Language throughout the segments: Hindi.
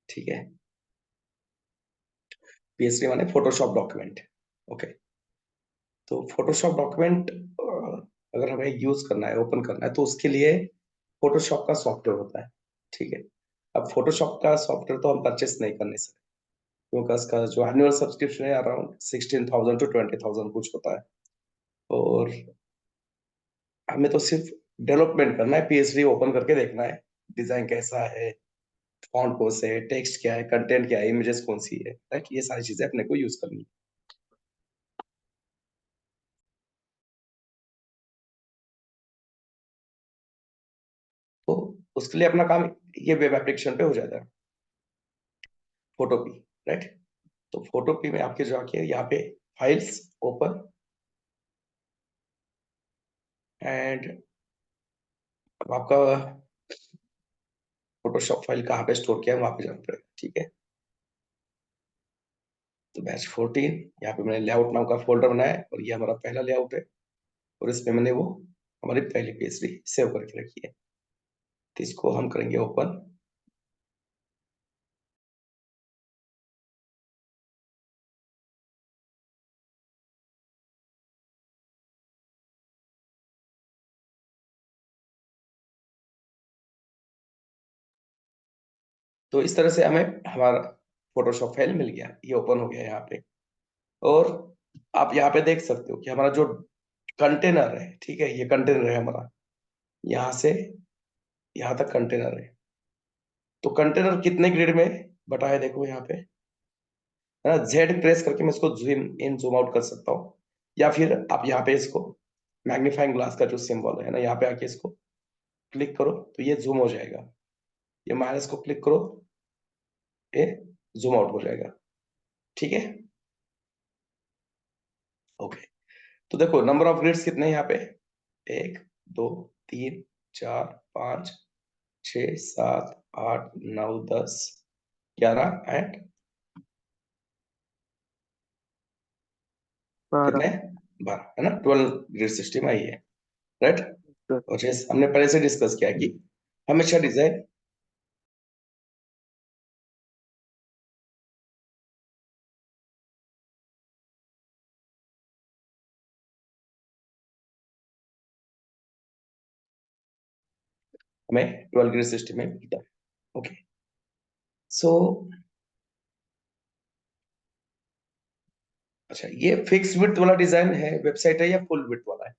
ठीक है। पीएसडी माने फोटोशॉप डॉक्यूमेंट। ओके। तो फोटोशॉप डॉक्यूमेंट अगर हमें यूज करना है, ओपन करना है, तो उसके लिए फोटोशॉप का सॉफ्टवेयर होता है। ठीक है। अब फोटोशॉप का सॉफ्टवेयर तो हम परचेस नहीं करने सकते, क्योंकि उसका जो एनुअल सब्सक्रिप्शन है अराउंड 16,000 to 20,000 कुछ होता है। और हमें तो सिर्फ डेवलपमेंट करना है, पीएचडी ओपन करके देखना है डिजाइन कैसा है, फॉन्ट कौन से है, टेक्स्ट क्या है, कंटेंट क्या है, इमेजेस कौन सी है, राइट। ये सारी चीजें अपने को यूज करनी है। तो उसके लिए अपना काम ये वेब एप्लीकेशन पे हो जाता है, फोटोपी, राइट। तो फोटोपी में आपके जाके यहाँ पे फाइल्स ओपन, एंड अब आपका फोटोशॉप फाइल कहाँ पे स्टोर किया है वहां पे जाना पड़ेगा। ठीक है। तो बैच 14 यहाँ पे मैंने लेआउट नाम का फोल्डर बनाया है, और ये हमारा पहला लेआउट है, और इसमें मैंने वो हमारी पहली पीएचडी सेव करके रखी है। तो इसको हम करेंगे ओपन। तो इस तरह से हमें हमारा फोटोशॉप फाइल मिल गया, ये ओपन हो गया यहाँ पे। और आप यहाँ पे देख सकते हो कि हमारा जो कंटेनर है, ठीक है, ये कंटेनर है हमारा, यहाँ से यहाँ तक कंटेनर है। तो कंटेनर कितने ग्रिड में बटा है देखो यहाँ पे, है ना। जेड प्रेस करके मैं इसको जूम इन जूम आउट कर सकता हूँ, या फिर आप यहाँ पे इसको मैग्नीफाइंग ग्लास का जो सिंबल है ना, यहाँ पे आके इसको क्लिक करो तो ये जूम हो जाएगा। ये माइनस को क्लिक करो, ये जूम आउट हो जाएगा। ठीक है। ओके। तो देखो नंबर ऑफ ग्रिड्स कितने हैं यहाँ पे, 1 2 3 4 5 6 7 8 9 10 11 एंड 12। कितने, 12, है ना। 12 ग्रिड सिस्टम आई है, राइट। सर, और जैसे हमने पहले से डिस्कस किया कि हमेशा डिजाइन हमें 12 ग्रिड सिस्टम में मिलता है। ओके। सो अच्छा, ये फिक्स विड्थ वाला डिजाइन है, वेबसाइट है, या फुल विड्थ वाला है?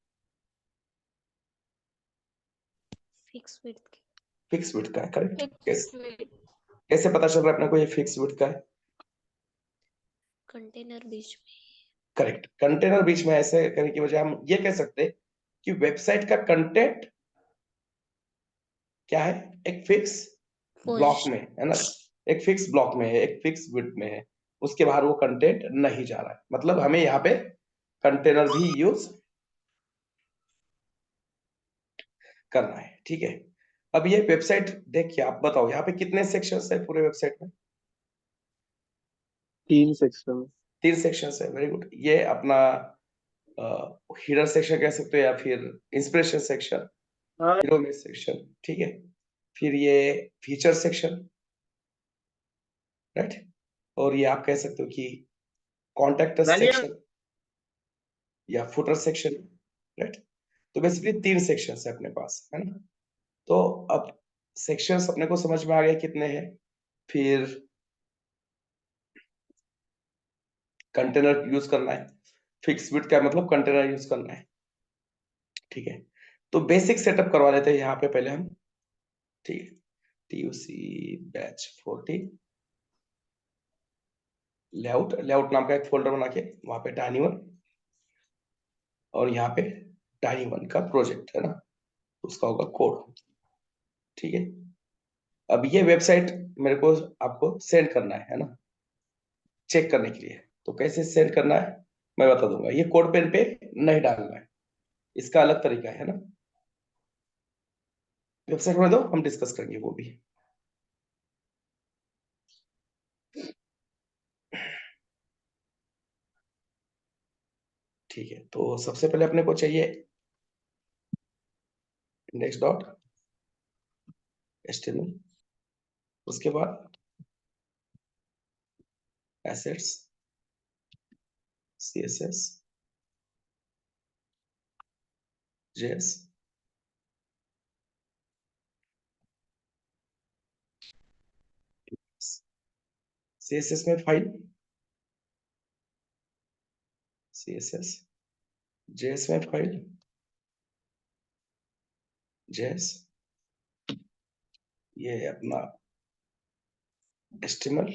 फिक्स विड्थ फिक्स विड्थ का है, करेक्ट। फिक्स कैसे पता चल रहा है अपने को ये फिक्स विड्थ का है? कंटेनर बीच में। करेक्ट। कंटेनर बीच में ऐसे करने की वजह हम ये कह सकते हैं कि वेबसाइट का कंटेंट क्या है, एक फिक्स ब्लॉक में, है ना। एक फिक्स ब्लॉक में है, एक फिक्स विड्थ में है, उसके बाहर वो कंटेंट नहीं जा रहा है। मतलब हमें यहाँ पे कंटेनर भी यूज करना है। ठीक है। अब ये वेबसाइट देखिए, आप बताओ यहाँ पे कितने सेक्शंस है पूरे वेबसाइट में? 3 सेक्शन। 3 सेक्शंस है, वेरी गुड। ये अपना हीडर सेक्शन कह सकते हो, या फिर इंस्पिरेशन सेक्शन, हाँ, हीरो में सेक्शन, ठीक है। फिर ये फीचर सेक्शन, राइट। और ये आप कह सकते हो कि कॉन्टेक्ट सेक्शन या फुटर सेक्शन, राइट। तो बेसिकली 3 सेक्शंस है अपने पास, है ना। तो अब सेक्शंस अपने को समझ में आ गए कितने हैं। फिर कंटेनर यूज करना है, फिक्स विड्थ का मतलब कंटेनर यूज करना है। ठीक है। तो बेसिक सेटअप करवा लेते हैं यहाँ पे पहले हम। ठीक है। TUC बैच 40 लेआउट, लेआउट नाम का एक फोल्डर बना के वहां पे टाइनी1, और यहाँ पे टाइनी1 का प्रोजेक्ट है ना, उसका होगा कोड। ठीक है। अब ये वेबसाइट मेरे को आपको सेंड करना है ना, चेक करने के लिए। तो कैसे सेंड करना है मैं बता दूंगा। ये कोड पेन पे नहीं डालना है, इसका अलग तरीका है ना। वेबसाइट में दो, हम डिस्कस करेंगे वो भी। ठीक है। तो सबसे पहले अपने को चाहिए इंडेक्स डॉट HTML, उसके बाद assets, CSS, JS, CSS में फाइल, CSS, JS में फाइल, JS, ये अपना HTML,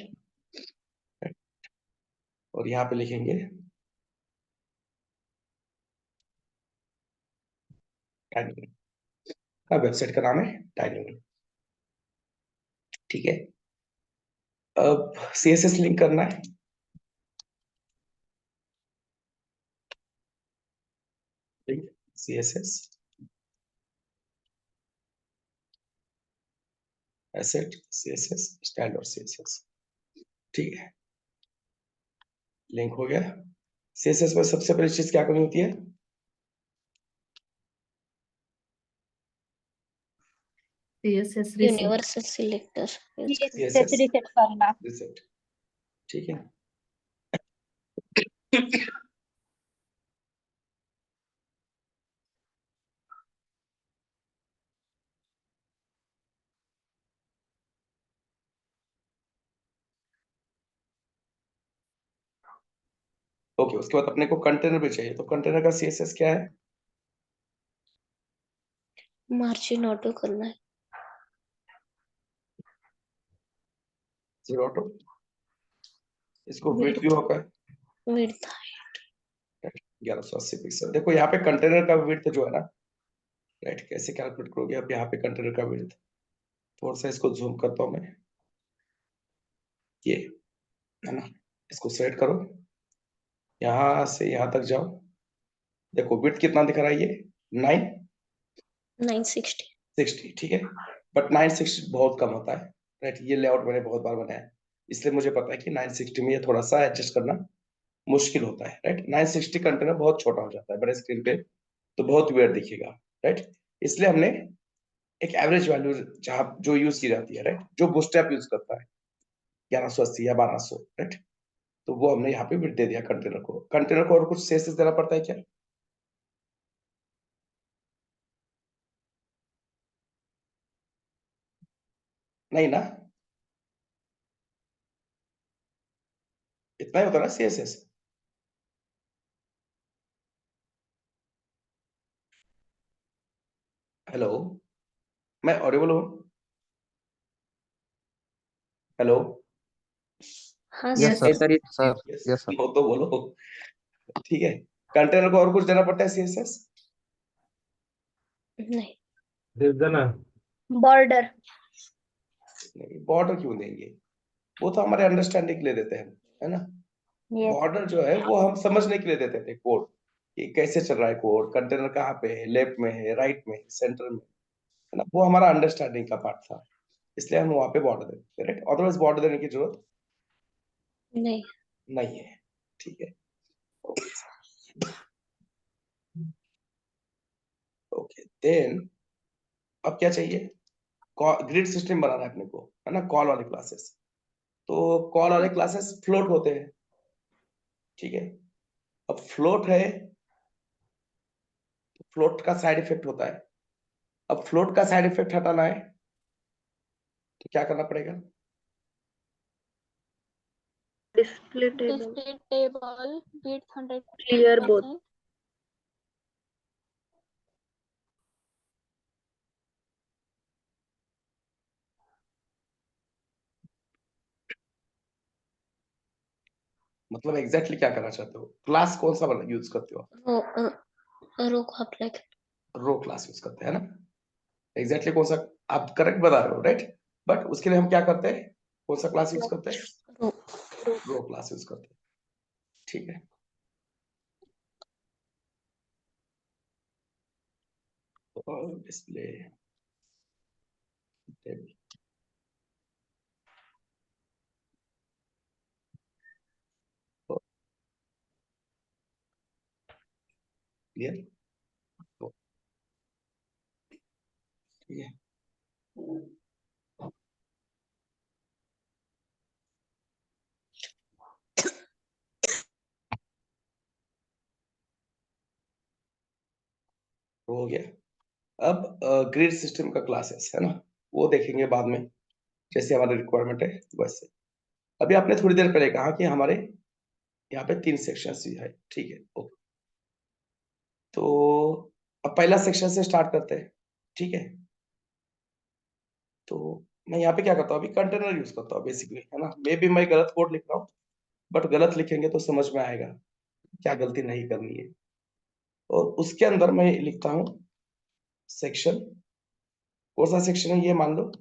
और यहाँ पे लिखेंगे टाइनी। का वेबसाइट का नाम है टाइनी। ठीक है, अब CSS लिंक करना है। Link CSS asset CSS style और CSS। ठीक है, लिंक हो गया। CSS में सबसे पहली चीज क्या करनी होती है? CSS reset. Universal selector CSS reset करना। रिसेट। ठीक है, ओके। उसके बाद अपने को कंटेनर भी चाहिए, तो कंटेनर का CSS क्या है? मार्जिन ऑटो करना है। Zero auto. इसको विड्थ भी होगा विड्थ 1180 पिक्सल। देखो यहाँ पे कंटेनर का विड्थ जो है ना, राइट, कैसे कैलकुलेट करोगे? अब यहाँ पे कंटेनर का विड्थ, थोड़ा सा इसको जूम करता हूँ मैं, ये है ना, इसको सेट करो, यहाँ से यहाँ तक जाओ। देखो विड्थ कितना दिख रहा है? ये 960। 960। ठीक है, बट 960 बहुत कम होता है, राइट। ये लेआउट मैंने बहुत बार बनाया है, इसलिए मुझे पता है कि 960 में ये थोड़ा सा एडजस्ट करना मुश्किल होता है, राइट। 960 कंटेनर बहुत छोटा हो जाता है बड़े स्क्रीन पे, तो बहुत वियर्ड दिखेगा, राइट। इसलिए हमने एक एवरेज वैल्यू जहां जो यूज की जाती है, राइट, जो बूटस्ट्रैप यूज करता है 1180 या 1200, राइट, तो वो हमने यहाँ पे विड्थ दे दिया कंटेनर को। कंटेनर को और कुछ सेसेस देना पड़ता है क्या? नहीं ना, इतना ही होता है ना CSS। हेलो, मैं ऑडिबल हूँ? हेलो, हाँ Yes, सर। sir. Sir. Yes Yes, sir. No तो बोलो। ठीक है, कंटेनर को और कुछ देना पड़ता है CSS? नहीं, बॉर्डर। नहीं, बॉर्डर क्यों देंगे? वो तो हमारे अंडरस्टैंडिंग के लिए देते हैं, है ना। यस। बॉर्डर जो है वो हम समझने के लिए देते थे, कोड ये कैसे चल रहा है, कोड कंटेनर कहाँ पे है, लेफ्ट में है, राइट में है, सेंटर में, है ना। वो हमारा अंडरस्टैंडिंग का पार्ट था, इसलिए हम वहां पे बॉर्डर देते थे, राइट। अदरवाइज बॉर्डर देने की जरूरत नहीं। नहीं है। ठीक है, ओके देन अब क्या चाहिए? ग्रिड सिस्टम बनाना है अपने को, है ना, कॉल वाले क्लासेस। तो कॉल वाले क्लासेस फ्लोट होते हैं, ठीक है। अब फ्लोट है, फ्लोट का साइड इफेक्ट होता है। अब फ्लोट का साइड इफेक्ट हटाना है तो क्या करना पड़ेगा? Display table. display table width 100%. Clear both. मतलब एग्जैक्टली क्या करना चाहते हो? क्लास कौन सा यूज करते हो? रो को अप्लाई कर। रो क्लास यूज करते हैं ना, एग्जैक्टली कौन सा? आप करेक्ट बता रहे हो, राइट। बट उसके लिए हम क्या करते हैं? कौन सा क्लास यूज करते हैं? रो। रो क्लास यूज करते हैं, ठीक है। डिस्प्ले टेबल, क्लियर, ठीक है। हो गया। अब ग्रिड सिस्टम का क्लासेस है ना, वो देखेंगे बाद में, जैसे हमारी रिक्वायरमेंट है वैसे। अभी आपने थोड़ी देर पहले कहा कि हमारे यहाँ पे 3 सेक्शंस भी है, ठीक है, ओके। तो अब पहला सेक्शन से स्टार्ट करते हैं, ठीक है। तो मैं यहाँ पे क्या करता हूँ, अभी कंटेनर यूज करता हूँ बेसिकली, है ना। मे बी मैं गलत कोड लिख रहा हूँ, बट गलत लिखेंगे तो समझ में आएगा क्या गलती नहीं करनी है। और उसके अंदर मैं लिखता हूँ सेक्शन, कौन सा सेक्शन है ये मान लो,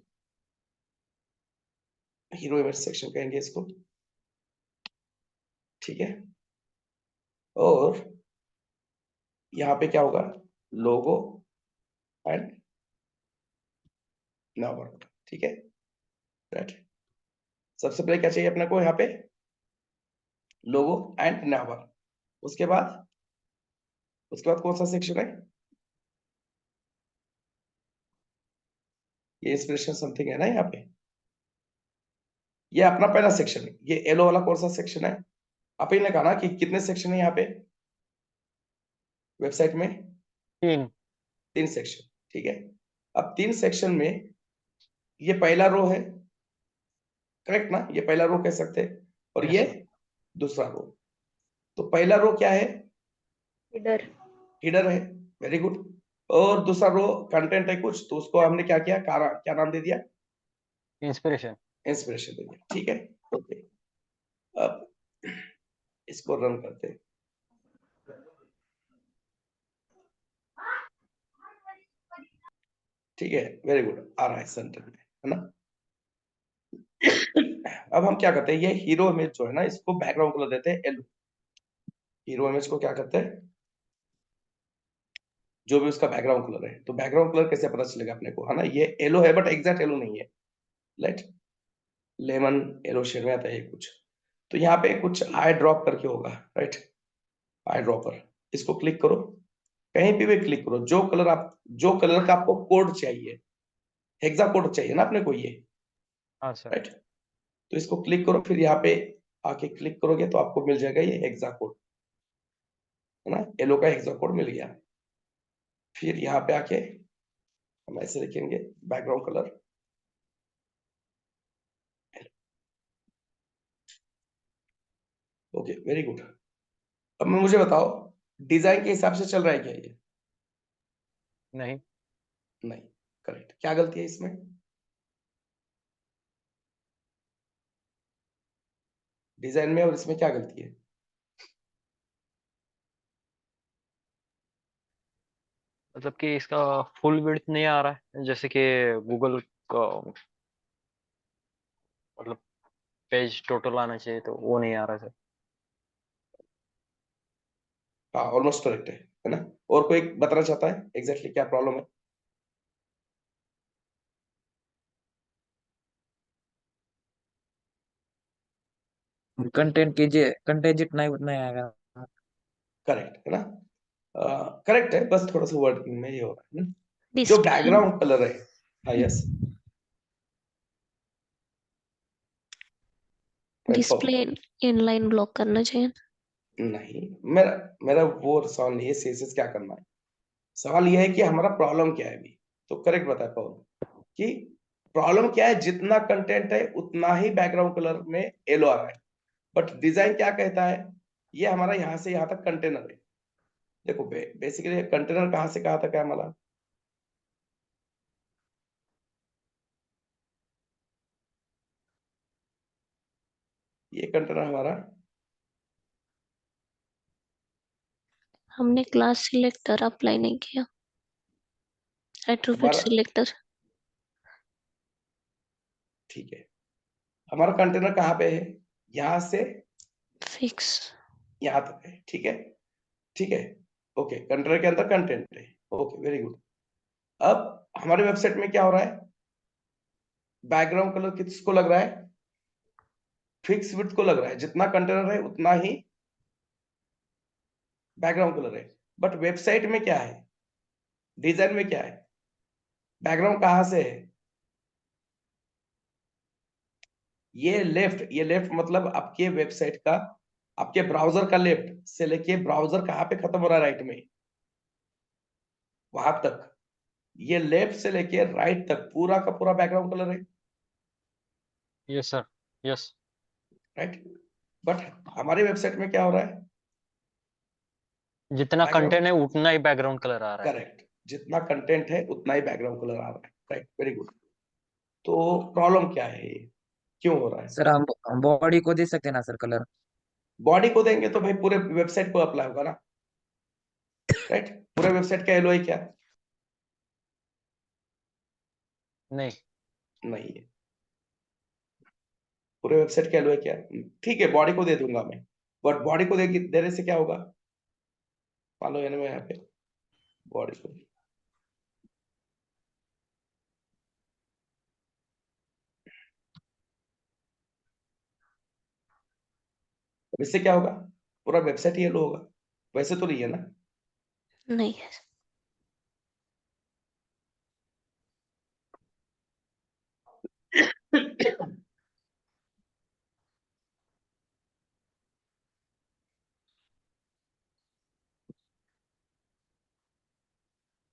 हीरो इमेज सेक्शन कहेंगे इसको, ठीक है। और यहाँ पे क्या होगा, लोगो एंड नावर, ठीक है, राइट। सबसे पहले क्या चाहिए अपने को यहाँ पे, लोगो एंड नावर। उसके बाद कौन सा सेक्शन है, ये इंस्पिरेशन समथिंग है ना यहाँ पे, ये अपना पहला सेक्शन है। ये येलो वाला कौन सा सेक्शन है, आप ही ने कहा ना कि कितने सेक्शन है यहाँ पे वेबसाइट में, 3 सेक्शन, ठीक है। अब 3 सेक्शन में ये पहला रो है, करेक्ट ना, ये पहला रो कह सकते हैं, और Yes, ये sir. दूसरा रो। तो पहला रो क्या है, header, हीडर है, वेरी गुड। और दूसरा रो कंटेंट है कुछ, तो उसको हमने क्या किया, क्या नाम दे दिया, Inspiration. इंस्पिरेशन दे दिया, ठीक है, ओके। अब इसको रन करते हैं, ठीक है, वेरी गुड, आ रहा है सेंटर में, है ना। अब हम क्या करते हैं, ये हीरो इमेज जो है ना, इसको बैकग्राउंड कलर देते हैं येलो। हीरो इमेज को क्या करते हैं, जो भी उसका बैकग्राउंड कलर है, तो बैकग्राउंड कलर कैसे पता चलेगा अपने को, है ना। ये येलो है बट एग्जैक्ट येलो नहीं है, लाइट लेमन येलो शेड में आता है ये कुछ। तो यहाँ पे कुछ आई ड्रॉप करके होगा, राइट, आई ड्रॉपर। इसको क्लिक करो, कहीं भी क्लिक करो, जो कलर का आपको कोड चाहिए, हेक्सा कोड चाहिए ना अपने को ये, हाँ सर. राइट। तो इसको क्लिक करो, फिर यहाँ पे आके क्लिक करोगे तो आपको मिल जाएगा ये हेक्सा कोड, है ना, येलो का हेक्सा कोड मिल गया। फिर यहाँ पे आके हम ऐसे लिखेंगे background colour, okay, very good. अब मुझे बताओ, डिजाइन के हिसाब से चल रहा है क्या ये, नहीं. नहीं, करेक्ट। क्या गलती है इसमें, डिजाइन में और इसमें क्या गलती है, मतलब कि इसका फुल विड्थ नहीं आ रहा है, जैसे कि गूगल का मतलब पेज टोटल आना चाहिए, तो वो नहीं आ रहा है सर. हाँ, ऑलमोस्ट करेक्ट है ना। और कोई बताना चाहता है एग्जैक्टली क्या प्रॉब्लम है, कंटेंट कीजिए, कंटेंट जितना ही उतना ही आएगा। करेक्ट है ना, करेक्ट है, बस थोड़ा सा वर्ड में ये हो रहा है ना, जो डिस्प्ले बैकग्राउंड कलर है। हाँ, यस, डिस्प्ले इनलाइन ब्लॉक करना चाहिए। नहीं, मेरा मेरा वो सवाल नहीं है सीएसएस क्या करना है, सवाल ये है कि हमारा प्रॉब्लम क्या है अभी। तो करेक्ट बताया पवन कि प्रॉब्लम क्या है, जितना कंटेंट है उतना ही बैकग्राउंड कलर में येलो आ रहा है, बट डिजाइन क्या कहता है, ये हमारा यहाँ से यहाँ तक कंटेनर है। देखो बेसिकली कंटेनर कहाँ से कहाँ तक है हमारा, ये कंटेनर हमारा, हमने क्लास सिलेक्टर अप्लाई नहीं किया, रेट्रोफिट हमारा सिलेक्टर। ठीक है, हमारा कंटेनर कहाँ पे है, यहाँ से फिक्स यहाँ तक है, ठीक है, ठीक है, ओके। कंटेनर के अंदर कंटेंट है, ओके, वेरी गुड। अब हमारे वेबसाइट में क्या हो रहा है, बैकग्राउंड कलर किसको लग रहा है, फिक्स विड्थ को लग रहा है, जितना कंटेनर है उतना ही बैकग्राउंड कलर है। बट वेबसाइट में क्या है, डिजाइन में क्या है, बैकग्राउंड कहाँ से है, ये लेफ्ट मतलब आपके वेबसाइट का, आपके ब्राउजर का लेफ्ट से लेके ब्राउजर कहाँ पे खत्म हो रहा है, राइट में, वहां तक, ये लेफ्ट से लेके राइट तक पूरा का पूरा बैकग्राउंड कलर है, yes sir, yes. Right. But हमारी वेबसाइट में क्या हो रहा है, जितना बैकग्राउंड, कंटेंट है उतना ही बैकग्राउंड कलर आ रहा है। करेक्ट, जितना कंटेंट है उतना ही बैकग्राउंड कलर आ रहा है, राइट, वेरी गुड। तो प्रॉब्लम क्या है, ये क्यों हो रहा है? सर हम बॉडी को दे सकते हैं ना सर कलर? बॉडी को देंगे तो भाई पूरे वेबसाइट को अप्लाई होगा ना, राइट। पूरे वेबसाइट का एलओआई क्या नहीं। नहीं है, पूरे वेबसाइट का एलओआई क्या है? ठीक है, बॉडी को दे दूंगा मैं, बट बॉडी को देने से क्या होगा, मान लो यानी मैं यहाँ पे बॉडी को, अब इससे क्या होगा, पूरा वेबसाइट येलो होगा, वैसे तो नहीं है ना। नहीं है।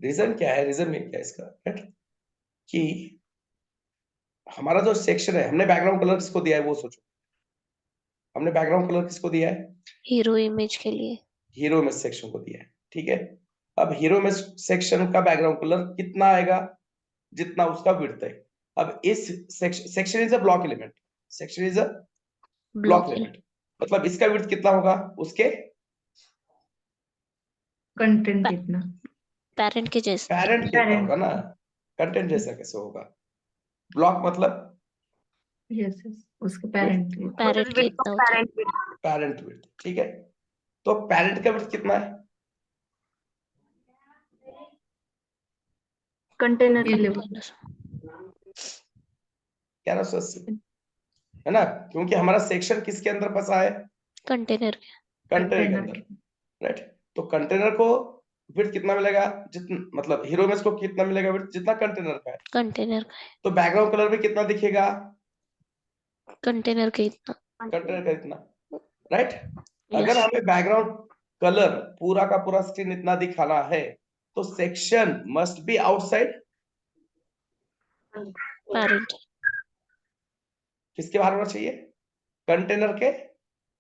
रीजन क्या है, रीजन में क्या है इसका, राइट, कि हमारा जो सेक्शन है, हमने बैकग्राउंड कलर किसको दिया है वो सोचो, हमने बैकग्राउंड कलर किसको दिया है, हीरो इमेज के लिए। हीरो इमेज सेक्शन को दिया है, ठीक है। अब हीरो इमेज सेक्शन का बैकग्राउंड कलर कितना आएगा, जितना उसका विड्थ है। अब इस section is a block element, section is a block block element, मतलब इसका विड्थ कितना होगा, उसके कंटेंट कितना? पेरेंट के जैसा। पेरेंट कितना होगा ना, कंटेंट जैसा कैसे होगा, ब्लॉक मतलब यस यस, उसके पेरेंट के। पेरेंट के इतना होता है। पेरेंट विड्थ, ठीक है। तो पेरेंट का विड्थ कितना है, कंटेनर 11। 1180, है ना, क्योंकि हमारा सेक्शन किसके अंदर फंसा है, कंटेनर के। कंटेनर के कंटेनर अंदर, के। राइट। तो कंटेनर को विड्थ कितना मिलेगा, जितना मतलब हीरो इमेज को कितना मिलेगा विड्थ, जितना कंटेनर का है। कंटेनर का है। तो बैकग्राउंड कलर भी कितना दिखेगा, कंटेनर के इतना। कंटेनर का इतना, राइट। अगर यस। हमें बैकग्राउंड कलर पूरा का पूरा स्क्रीन इतना दिखाना है, तो section must be outside parent. किसके बाहर होना चाहिए, कंटेनर के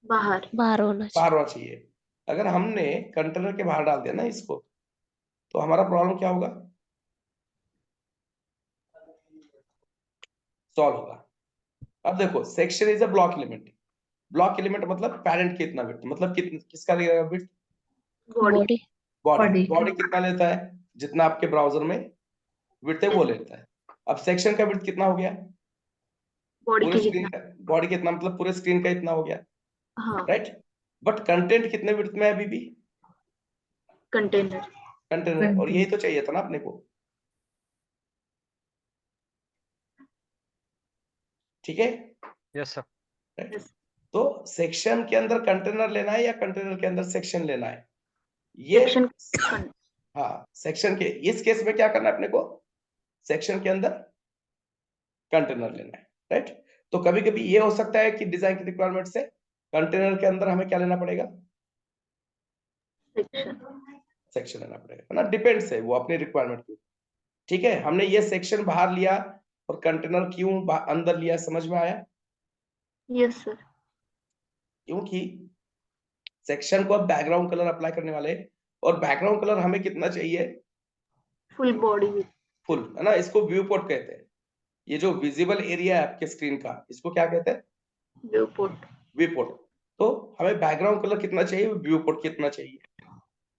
बाहर। बाहर होना बाहर चाहिए। होना चाहिए। अगर हमने कंटेनर के बाहर डाल दिया ना इसको, तो हमारा प्रॉब्लम क्या होगा, सॉल्व होगा। अब देखो, section is a block element, block element मतलब पेरेंट कितना विड्थ, मतलब किसका लगेगा width, body. Body. Body, body का। बॉडी कितना लेता है, जितना आपके ब्राउजर में विड्थ है वो लेता है। अब सेक्शन का विड्थ कितना हो गया, बॉडी पूरे के स्क्रीन जितना। का, बॉडी कितना मतलब पूरे स्क्रीन का इतना हो गया, हाँ। राइट। बट कंटेंट कितने विड्थ में है अभी भी, कंटेनर। कंटेनर, और यही तो चाहिए था ना अपने को, ठीक है, यस सर। राइट। तो सेक्शन के अंदर कंटेनर लेना है या कंटेनर के अंदर सेक्शन लेना है, ये सेक्शन। हाँ, सेक्शन के इस केस में क्या करना है अपने को, सेक्शन के अंदर कंटेनर लेना है, राइट। तो कभी कभी ये हो सकता है कि डिजाइन की रिक्वायरमेंट से कंटेनर के अंदर हमें क्या लेना पड़ेगा, सेक्शन। सेक्शन लेना पड़ेगा, है ना, डिपेंड्स है वो अपनी रिक्वायरमेंट की, ठीक है। हमने ये सेक्शन बाहर लिया और कंटेनर क्यों अंदर लिया, समझ में आया, यस सर। क्योंकि सेक्शन को अब बैकग्राउंड कलर अप्लाई करने वाले हैं, और बैकग्राउंड कलर हमें कितना चाहिए, फुल बॉडी विथ। फुल, है ना, इसको व्यू पोर्ट कहते हैं। ये जो विजिबल एरिया है आपके स्क्रीन का, इसको क्या कहते हैं, व्यू पोर्ट। View port. तो हमें बैकग्राउंड कलर कितना चाहिए, व्यू पोर्ट कितना चाहिए,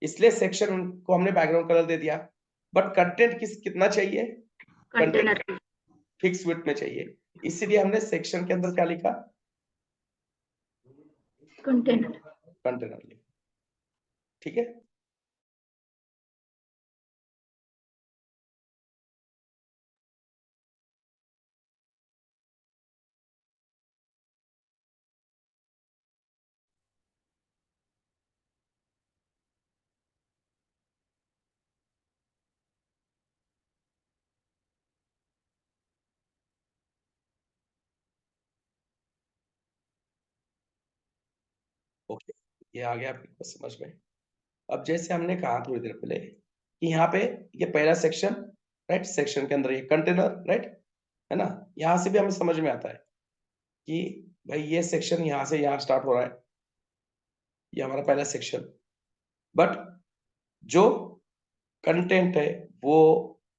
इसलिए सेक्शन को हमने बैकग्राउंड कलर दे दिया। बट कंटेंट कितना चाहिए, कंटेंट कंटेनर। फिक्स विड्थ में चाहिए, इसीलिए हमने सेक्शन के अंदर क्या लिखा, कंटेनर। कंटेनर लिखा, ठीक है। ओके, ये आ गया आपको समझ में। अब जैसे हमने कहा थोड़ी देर पहले कि यहाँ पे ये पहला सेक्शन, राइट, सेक्शन के अंदर ये कंटेनर, राइट, है ना। यहाँ से भी हमें समझ में आता है कि भाई ये सेक्शन यहाँ से यहाँ स्टार्ट हो रहा है, ये हमारा पहला सेक्शन, बट जो कंटेंट है वो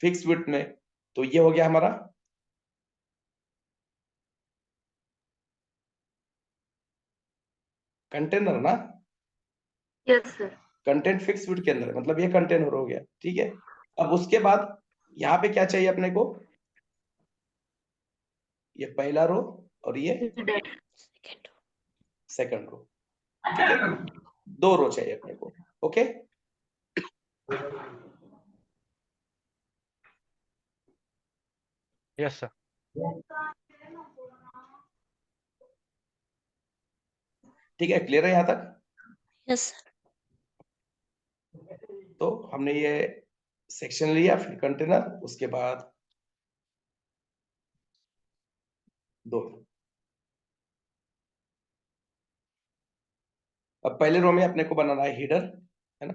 फिक्स विड्थ में, तो ये हो गया हमारा कंटेनर ना, Yes, sir. Content fix width के अंदर है, मतलब ये कंटेनर हो गया, ठीक है। अब उसके बाद यहाँ पे क्या चाहिए अपने को, ये पहला रो और ये Header. सेकेंड सेकंड रो, ठीक है, 2 रो चाहिए अपने को, ओके। Yes sir. ठीक है, क्लियर है यहाँ तक। Yes sir. तो हमने ये सेक्शन लिया, फिर कंटेनर, उसके बाद 2। अब पहले रो में अपने को बनाना है हीडर, है ना,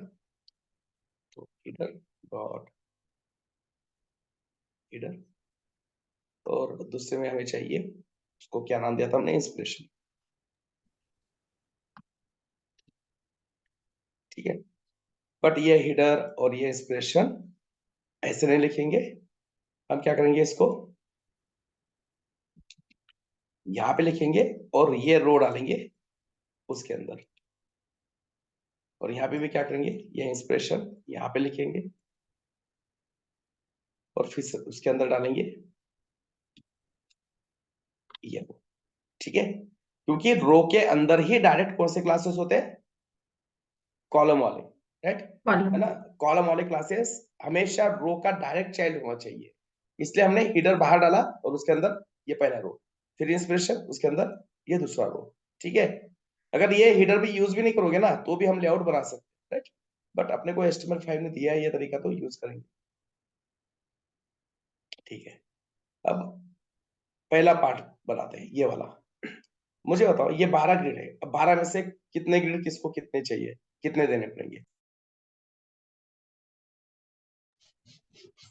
तो हीडर डॉट हीडर, और दूसरे में हमें चाहिए, उसको क्या नाम दिया था हमने, इंस्पिरेशन, ठीक है। बट ये हीडर और ये इंस्पिरेशन ऐसे नहीं लिखेंगे, हम क्या करेंगे, इसको यहाँ पे लिखेंगे और ये रो डालेंगे उसके अंदर, और यहाँ पे भी क्या करेंगे, ये इंस्पिरेशन यहाँ पे लिखेंगे और फिर उसके अंदर डालेंगे ये रो, ठीक है। क्योंकि रो के अंदर ही डायरेक्ट कौन से क्लासेस होते हैं, कॉलम वाले, राइट, है कॉलम। ना। कॉलम वाले क्लासेस हमेशा रो का डायरेक्ट चाइल्ड होना चाहिए, इसलिए हमने हीडर बाहर डाला और उसके अंदर ये पहला रो, फिर इंस्पिरेशन, उसके अंदर ये दूसरा रो, ठीक है। अगर ये हीडर भी यूज भी नहीं करोगे ना तो भी हम लेआउट बना सकते हैं, राइट, बट अपने को HTML5 ने दिया है ये तरीका, तो यूज करेंगे, ठीक है। अब पहला पार्ट बनाते हैं, ये वाला। मुझे बताओ, ये 12 ग्रिड है, अब 12 में से कितने ग्रिड किसको कितने चाहिए, कितने देने पड़ेंगे,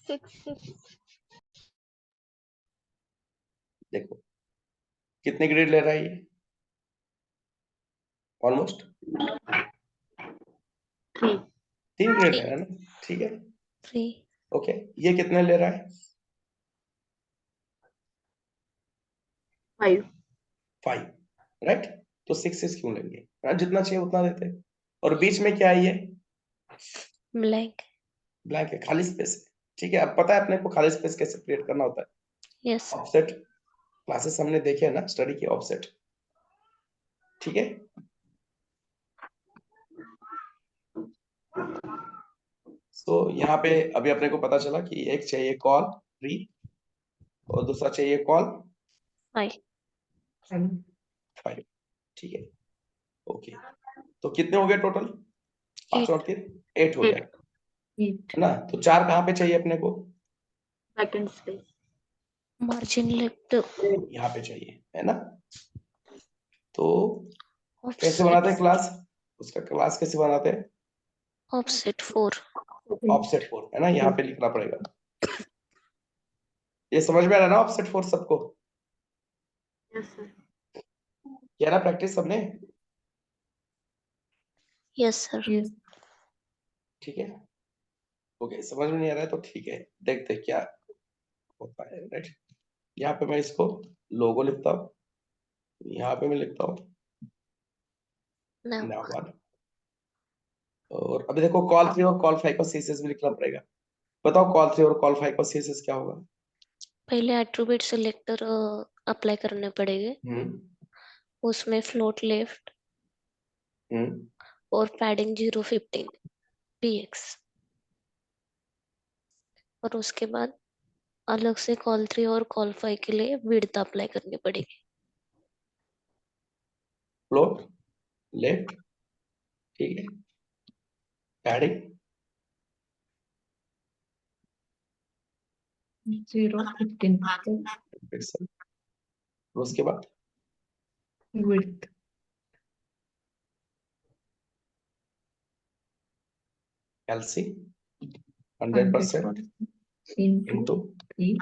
6 देखो कितने ग्रिड ले रहा है ये, ऑलमोस्ट 3. 3 ग्रिड ले रहा है ना, ठीक है, 3 ओके। ये कितने ले रहा है, 5. 5, राइट, तो 6 क्यों लेंगे, जितना चाहिए उतना देते हैं। और बीच में क्या है, ये ब्लैंक। ब्लैंक है, खाली स्पेस है, ठीक है। अब पता है अपने को खाली स्पेस कैसे क्रिएट करना होता है, यस ऑफसेट क्लासेस हमने देखे है ना, स्टडी की ऑफसेट, ठीक है। तो यहाँ पे अभी अपने को पता चला कि एक चाहिए कॉल 3 और दूसरा चाहिए कॉल 5 5, ठीक है, ओके। तो कितने हो गए टोटल, 5 और 3 8 हो गया, 8। है ना। तो 4 कहाँ पे चाहिए अपने को, Vacant space. मार्जिन लेफ्ट यहाँ पे चाहिए, है ना। तो कैसे बनाते हैं क्लास, उसका क्लास कैसे बनाते हैं, ऑफसेट 4 ऑफसेट 4, है ना, यहाँ पे लिखना पड़ेगा। ये समझ में आ रहा है ना, ऑफसेट 4 सबको, Yes, sir. किया ना प्रैक्टिस सबने, यस सर। यस। ठीक है, ओके। समझ में नहीं आ रहा है तो ठीक है, देखते हैं क्या होता है, राइट। यहाँ पे मैं इसको लोगो लिखता हूँ, यहाँ पे मैं लिखता हूँ नाउ नाम, और अभी देखो कॉल 3 और कॉल 5 को CSS भी लिखना पड़ेगा। बताओ कॉल 3 और कॉल 5 को CSS क्या होगा, पहले एट्रीब्यूट सिलेक्टर अप्लाई करने पड़ेंगे, उसमें फ्लोट लेफ्ट और पैडिंग 0.15 px, और उसके बाद अलग से कॉल 3 और कॉल 5 के लिए विड्थ अप्लाई करनी पड़ेगी। फ्लोट लेफ्ट, ठीक है, पैडिंग 0.15 पिक्सल, उसके बाद width। LC 100% 100% into into 3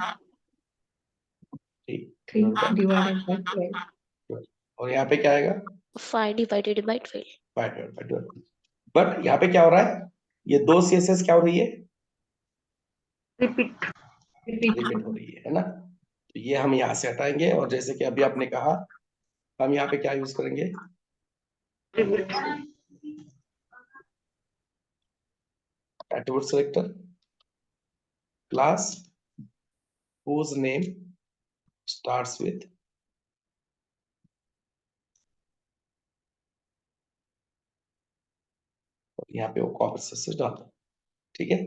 3 divided by 12. और यहाँ पे क्या आएगा 5 divided by 12. 5/12। बट यहाँ पे क्या हो रहा है, ये दो CSS क्या हो रही है, Repeat. रिपीट हो रही है ना। तो ये हम यहाँ से हटाएंगे और जैसे कि अभी आपने कहा हम यहाँ पे क्या यूज करेंगे, Repeat. Attribute selector class whose name starts with और यहाँ पे वो कॉपी से डाल दो। ठीक है,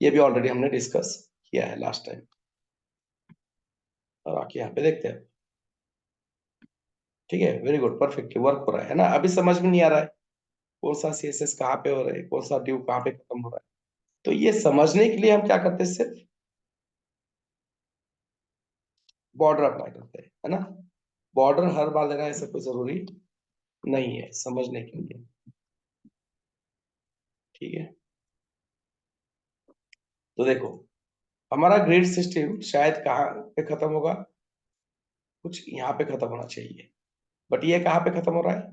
ये भी ऑलरेडी हमने डिस्कस किया है लास्ट टाइम। और आके यहाँ पे देखते हैं। ठीक है, वेरी गुड, परफेक्ट वर्क हो रहा है ना। अभी समझ में नहीं आ रहा है कौन सा CSS कहाँ पे हो रहा है, कौन सा ड्यू कहाँ पे खत्म हो रहा है। तो ये समझने के लिए हम क्या करते हैं, सिर्फ बॉर्डर अप्लाई करते हैं, है ना। बॉर्डर हर बार लेना ऐसा कोई जरूरी नहीं है समझने के लिए। ठीक है, तो देखो हमारा ग्रिड सिस्टम शायद कहाँ पे खत्म होगा, कुछ यहाँ पे खत्म होना चाहिए, बट ये कहाँ पे खत्म हो रहा है,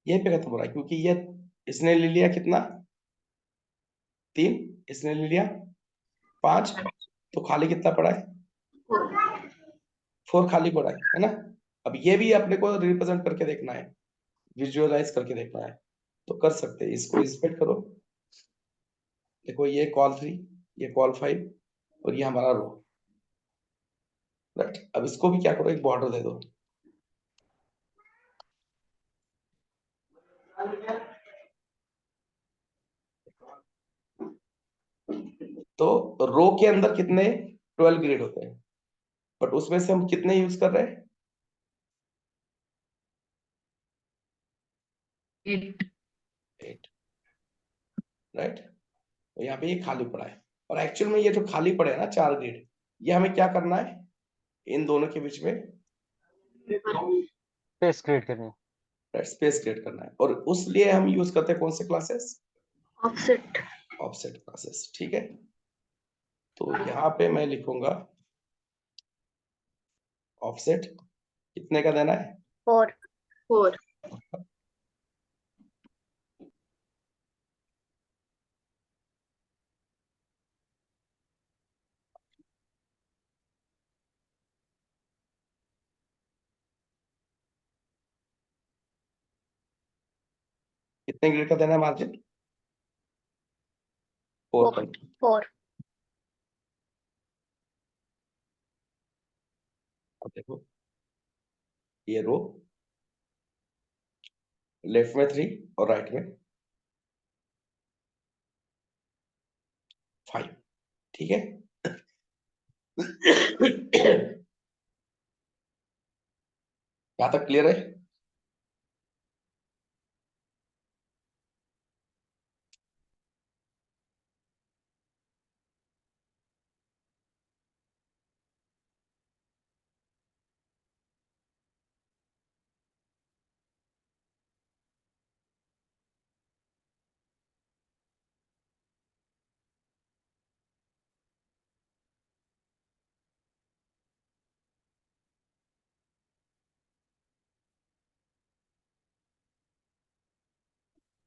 यहीं पे खत्म हो रहा है, क्योंकि ये इसने ले लिया कितना 3, इसने ले लिया 5, तो खाली कितना पड़ा है 4 खाली पड़ा है ना। अब ये भी अपने को रिप्रेजेंट करके देखना है, विजुअलाइज करके देखना है, तो कर सकते हैं। इसको इंस्पेक्ट करो, देखो ये कॉल 3, ये कॉल 5 और ये हमारा रो, राइट। अब इसको भी क्या करो, एक बॉर्डर दे दो। तो रो के अंदर कितने 12 ग्रिड होते हैं, बट उसमें से हम कितने यूज कर रहे हैं 8. 8, राइट। तो यहाँ पे ये खाली पड़ा है, और एक्चुअल में ये जो खाली पड़े हैं ना 4 ग्रिड, ये हमें क्या करना है, इन दोनों के बीच में स्पेस क्रिएट करनी है। स्पेस क्रिएट करना है, और उस लिए हम यूज करते हैं कौन से क्लासेस, Offset. Offset classes. ठीक है, तो यहाँ पे मैं लिखूंगा ऑफसेट कितने का देना है 4. 4. कितने ग्रिड का देना है मार्जिन 4 4. 4. अब देखो ये रो लेफ्ट में 3 और राइट में 5। ठीक है यहाँ तक क्लियर है।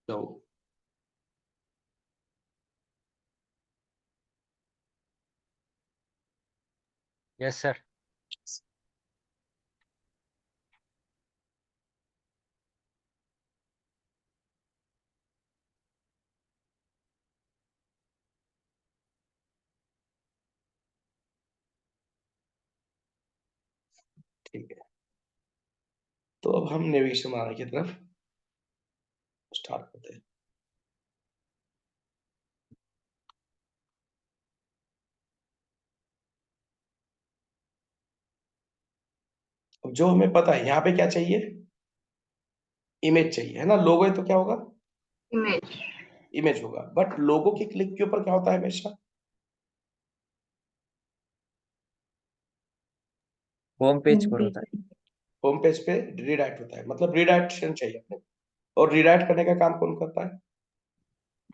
तो यस सर। ठीक है, तो अब हम नेविगेशन बनाने की तरफ स्टार्ट करते हैं। अब जो हमें पता है यहाँ पे क्या चाहिए, इमेज चाहिए, है ना। लोगो है तो क्या होगा, Image. इमेज होगा, बट लोगो के क्लिक के ऊपर क्या होता है हमेशा, होम पेज पर होता है। होम पेज पे रीडायरेक्ट होता है, मतलब रीडायरेक्शन चाहिए अपने को। और रीडायरेक्ट करने का काम कौन करता है,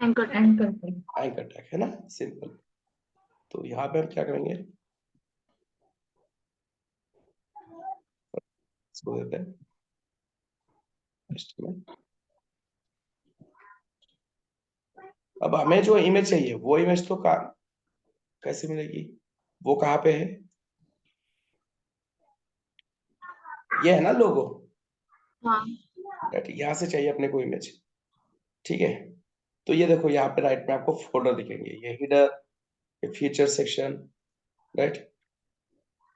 Anchor tag. Anchor tag, anchor tag है ना, सिंपल। तो यहाँ पे हम क्या करेंगे, इसको देते हैं next में। अब हमें जो इमेज चाहिए वो इमेज तो कैसे मिलेगी, वो कहाँ पे है, ये है ना लोगो, हाँ, राइट, यहाँ से चाहिए अपने को इमेज, ठीक है। तो ये देखो यहाँ पे राइट में आपको फोल्डर दिखेंगे, ये हिडर, ये फीचर सेक्शन, राइट,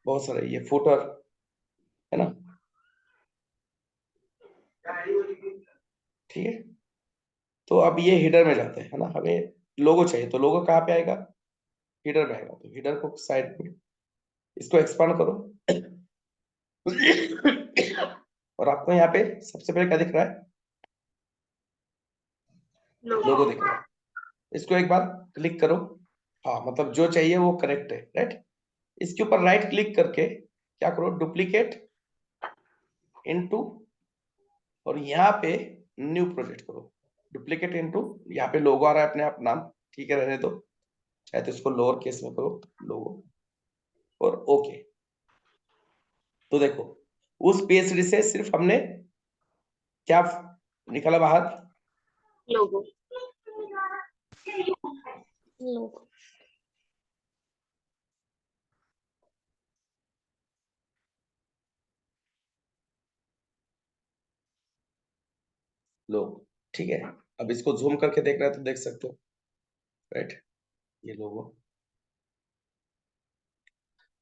बहुत सारे, ये फुटर है ना, ठीक है। तो अब ये हिडर में जाते हैं, है ना, हमें लोगो चाहिए, तो लोगो कहाँ पे आएगा, हिडर में आएगा। तो हिडर को साइड में, इसको एक्सपांड करो और आपको यहाँ पे सबसे पहले क्या दिख रहा है, लोगो logo. दिख रहा है। इसको एक बार क्लिक करो, हाँ मतलब जो चाहिए वो करेक्ट है, राइट। इसके ऊपर राइट क्लिक करके क्या करो, डुप्लीकेट इनटू, और यहाँ पे न्यू प्रोजेक्ट करो, डुप्लीकेट इनटू, यहाँ पे लोगो आ रहा है अपने आप नाम, ठीक है, रहने दो, चाहे तो इसको लोअर केस में करो लोगो, और ओके। तो देखो उस पीएचडी से सिर्फ हमने क्या निकाला बाहर, Logo. लोग लोगो, ठीक है। अब इसको जूम करके देख रहे हैं तो देख सकते हो, राइट, ये लोगो।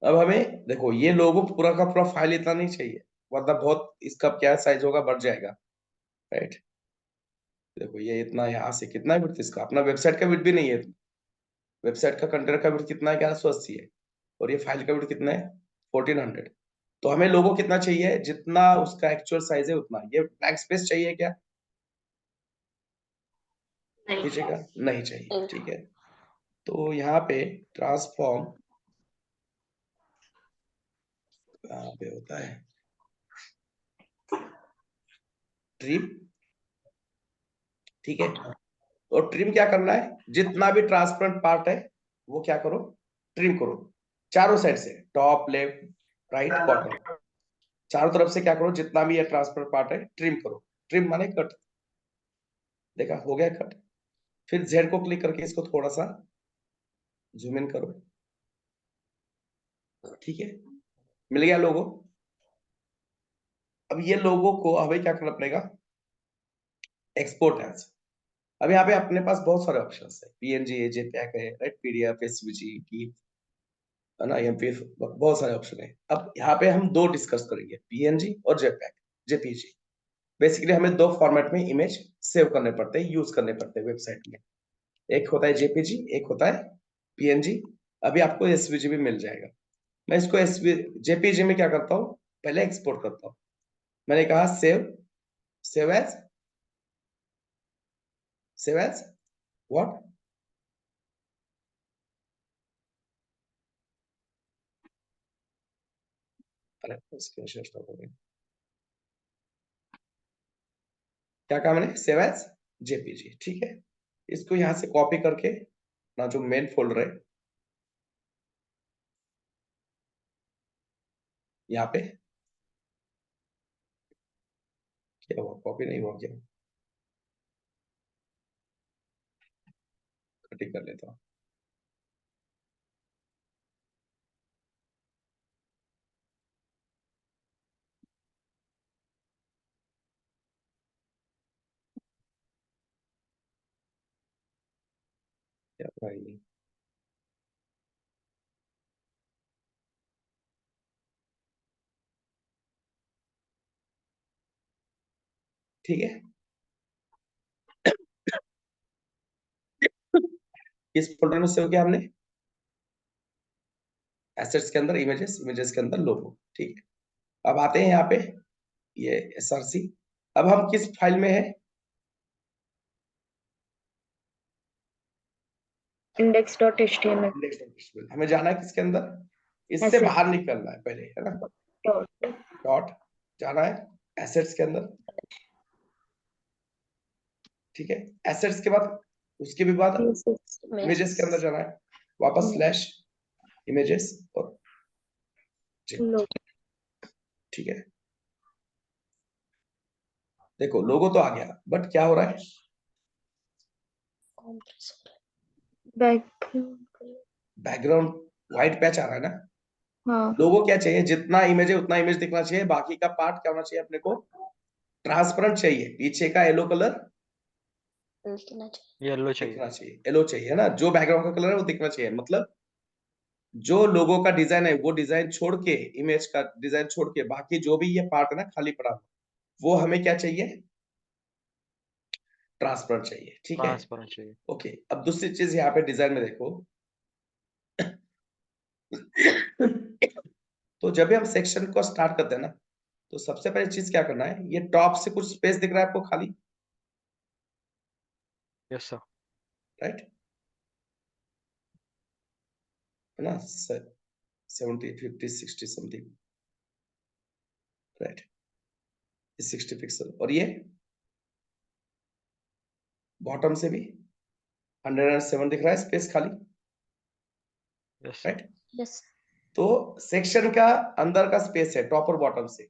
अब हमें देखो ये लोगो पूरा का पूरा फाइल इतना नहीं चाहिए, वरना बहुत इसका क्या साइज होगा, बढ़ जाएगा, राइट। देखो ये इतना, यहाँ से कितना है विड्थ इसका, अपना वेबसाइट का विड्थ भी नहीं है, वेबसाइट का कंटेंट का विड्थ कितना है, 1180 है, और ये फाइल का विड्थ कितना है, 1400। तो हमें लोगो कितना चाहिए, जितना उसका एक्चुअल साइज है उतना। ये ब्लैंक स्पेस चाहिए क्या, नहीं. खींचेगा, नहीं चाहिए, ठीक है। तो यहाँ पे ट्रांसफॉर्म कहाँ पे होता है, ट्रिम, ठीक है। और ट्रिम क्या करना है, जितना भी ट्रांसपेरेंट पार्ट है वो क्या करो, ट्रिम करो, चारों साइड से, टॉप, लेफ्ट, राइट, बॉटम, चारों तरफ से क्या करो, जितना भी ये ट्रांसपेरेंट पार्ट है ट्रिम करो। ट्रिम माने कट, देखा, हो गया कट। फिर जेड को क्लिक करके इसको थोड़ा सा जूम इन करो, ठीक है, मिल गया लोगो। अब ये लोगो को हमें क्या करना पड़ेगा, एक्सपोर्ट एज। अब यहाँ पे अपने पास बहुत सारे ऑप्शंस है, पीएनजी, जेपीईजी है, राइट, पीडीएफ, एसवीजी की, है ना, एमपीएफ, बहुत सारे ऑप्शन है। अब यहाँ पे हम दो डिस्कस करेंगे, पीएनजी और जेपीईजी। बेसिकली हमें दो फॉर्मेट में इमेज सेव करने पड़ते हैं, यूज करने पड़ते हैं वेबसाइट में। एक होता है जेपीजी, एक होता है पीएनजी। अभी आपको एसवीजी भी मिल जाएगा। मैं इसको जेपीजी में क्या करता हूँ, पहले एक्सपोर्ट करता हूँ। मैंने कहा सेव एज व्हाट, अरे स्क्रीनशॉट स्टॉप हो गया, क्या कहा मैंने, सेव एज जेपीजी, ठीक है। इसको यहाँ से कॉपी करके ना, जो मेन फोल्डर है यहाँ पे, क्या हुआ, कॉपी नहीं हुआ क्या, कटिंग कर लेता हूँ। क्या भाई, ठीक है। किस फोल्डर में सेव किया हमने, एसेट्स के अंदर इमेजेस, इमेजेस के अंदर लोगो, ठीक है। अब आते हैं यहाँ पे, ये एसआरसी। अब हम किस फाइल में है, index.html, index.html। हमें जाना है किसके अंदर, इससे Assets. बाहर निकलना है पहले, है ना, डॉट, जाना है एसेट्स के अंदर, ठीक है। एसेट्स के बाद उसके भी बाद इमेजेस के अंदर Images. जाना है, वापस स्लैश इमेजेस और Logo. ठीक है। देखो लोगो तो आ गया, बट क्या हो रहा है, Compressor. Background color. Background white patch आ रहा है ना। हाँ लोगो क्या चाहिए, जितना इमेज है उतना इमेज दिखना चाहिए, बाकी का पार्ट क्या होना चाहिए अपने को, ट्रांसपेरेंट चाहिए, पीछे का येलो कलर लिखना चाहिए. येलो चाहिए. दिखना चाहिए, येलो चाहिए ना, जो बैकग्राउंड का कलर है वो दिखना चाहिए, मतलब जो लोगो का डिजाइन है वो डिजाइन छोड़ के, इमेज का डिजाइन छोड़ के बाकी जो भी ये पार्ट है ना खाली पड़ा वो हमें क्या चाहिए, ट्रांसपेरेंट चाहिए, ठीक है। ट्रांसपेरेंट चाहिए. ओके, अब दूसरी चीज यहाँ पे डिजाइन में देखो तो जब भी हम सेक्शन को स्टार्ट करते हैं ना, तो सबसे पहले चीज क्या करना है, ये टॉप से कुछ स्पेस दिख रहा है आपको खाली, यस सर. राइट, है ना, 70 50 60 समथिंग, राइट, 60 पिक्सल, और ये बॉटम से भी 107 दिख रहा है स्पेस खाली, यस. राइट। Yes. तो सेक्शन का अंदर का स्पेस है टॉप और बॉटम से,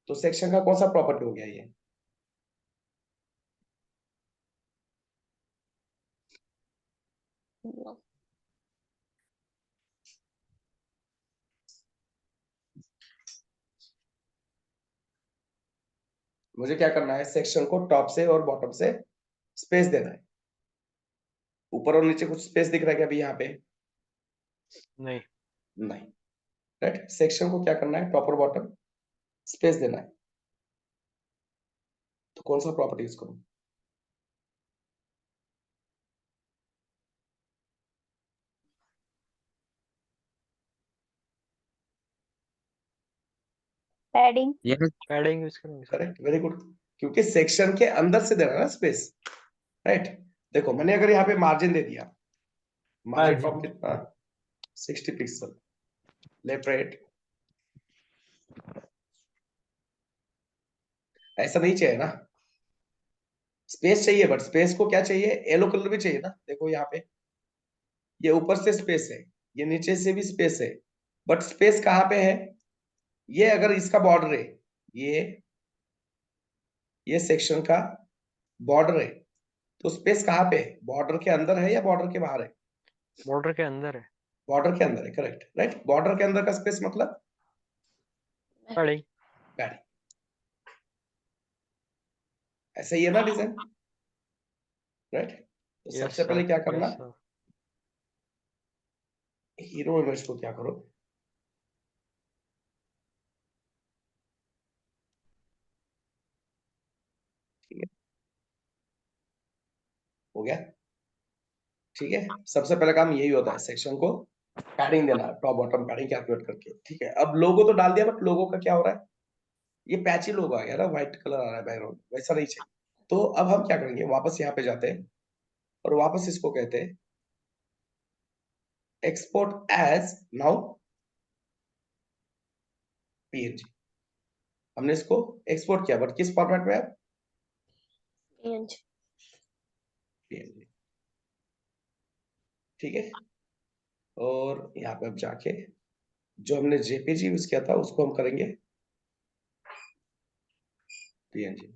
तो सेक्शन का कौन सा प्रॉपर्टी हो गया ये, No. मुझे क्या करना है, सेक्शन को टॉप से और बॉटम से स्पेस देना है, ऊपर और नीचे कुछ स्पेस दिख रहा है क्या अभी यहाँ पे, नहीं. नहीं, राइट। सेक्शन को क्या करना है, टॉप और बॉटम स्पेस देना है, तो कौन सा प्रॉपर्टी यूज करूं, padding. ये पैडिंग यूज करेंगे सर. करेक्ट, वेरी गुड, क्योंकि सेक्शन के अंदर से देना है ना स्पेस, राइट। देखो मैंने अगर यहाँ पे मार्जिन दे दिया, मार्जिन टॉप कितना, 60 पिक्सल, लेफ्ट राइट, ऐसा नहीं चाहिए ना, स्पेस चाहिए, बट स्पेस को क्या चाहिए, येलो कलर भी चाहिए ना, देखो यहाँ पे ये ऊपर से स्पेस है, ये नीचे से भी स्पेस है, बट स्पेस कहाँ पे है, ये अगर इसका बॉर्डर है, ये ये सेक्शन का बॉर्डर है, तो स्पेस कहाँ पे है, बॉर्डर के अंदर है या बॉर्डर के बाहर है, बॉर्डर के अंदर है. बॉर्डर के अंदर है, करेक्ट, राइट। बॉर्डर के अंदर का स्पेस मतलब पैडिंग. गाड़ी, ऐसा ही है ना डिजाइन, राइट। तो यस सबसे पहले सर. क्या करना, यस सर. हीरो इमेज को क्या करो, ठीक है, हो गया, ठीक है। सबसे पहले काम यही होता है, सेक्शन को पैडिंग देना, टॉप बॉटम पैडिंग कैलकुलेट करके, ठीक है। अब लोगो तो डाल दिया, बट लोगो का क्या हो रहा है, ये पैची लोगो आ गया ना, व्हाइट कलर आ रहा है बैकग्राउंड, वैसा नहीं चाहिए। तो अब हम क्या करेंगे, वापस यहाँ पे जाते हैं और वापस इसको कहते हैं एक्सपोर्ट एज नाउ पीएनजी, हमने इसको एक्सपोर्ट किया, बट किस फॉर्मेट में है, PNG. पीएनजी, ठीक है। और यहाँ पे अब जाके जो हमने जेपीजी यूज किया था उसको हम करेंगे पीएनजी,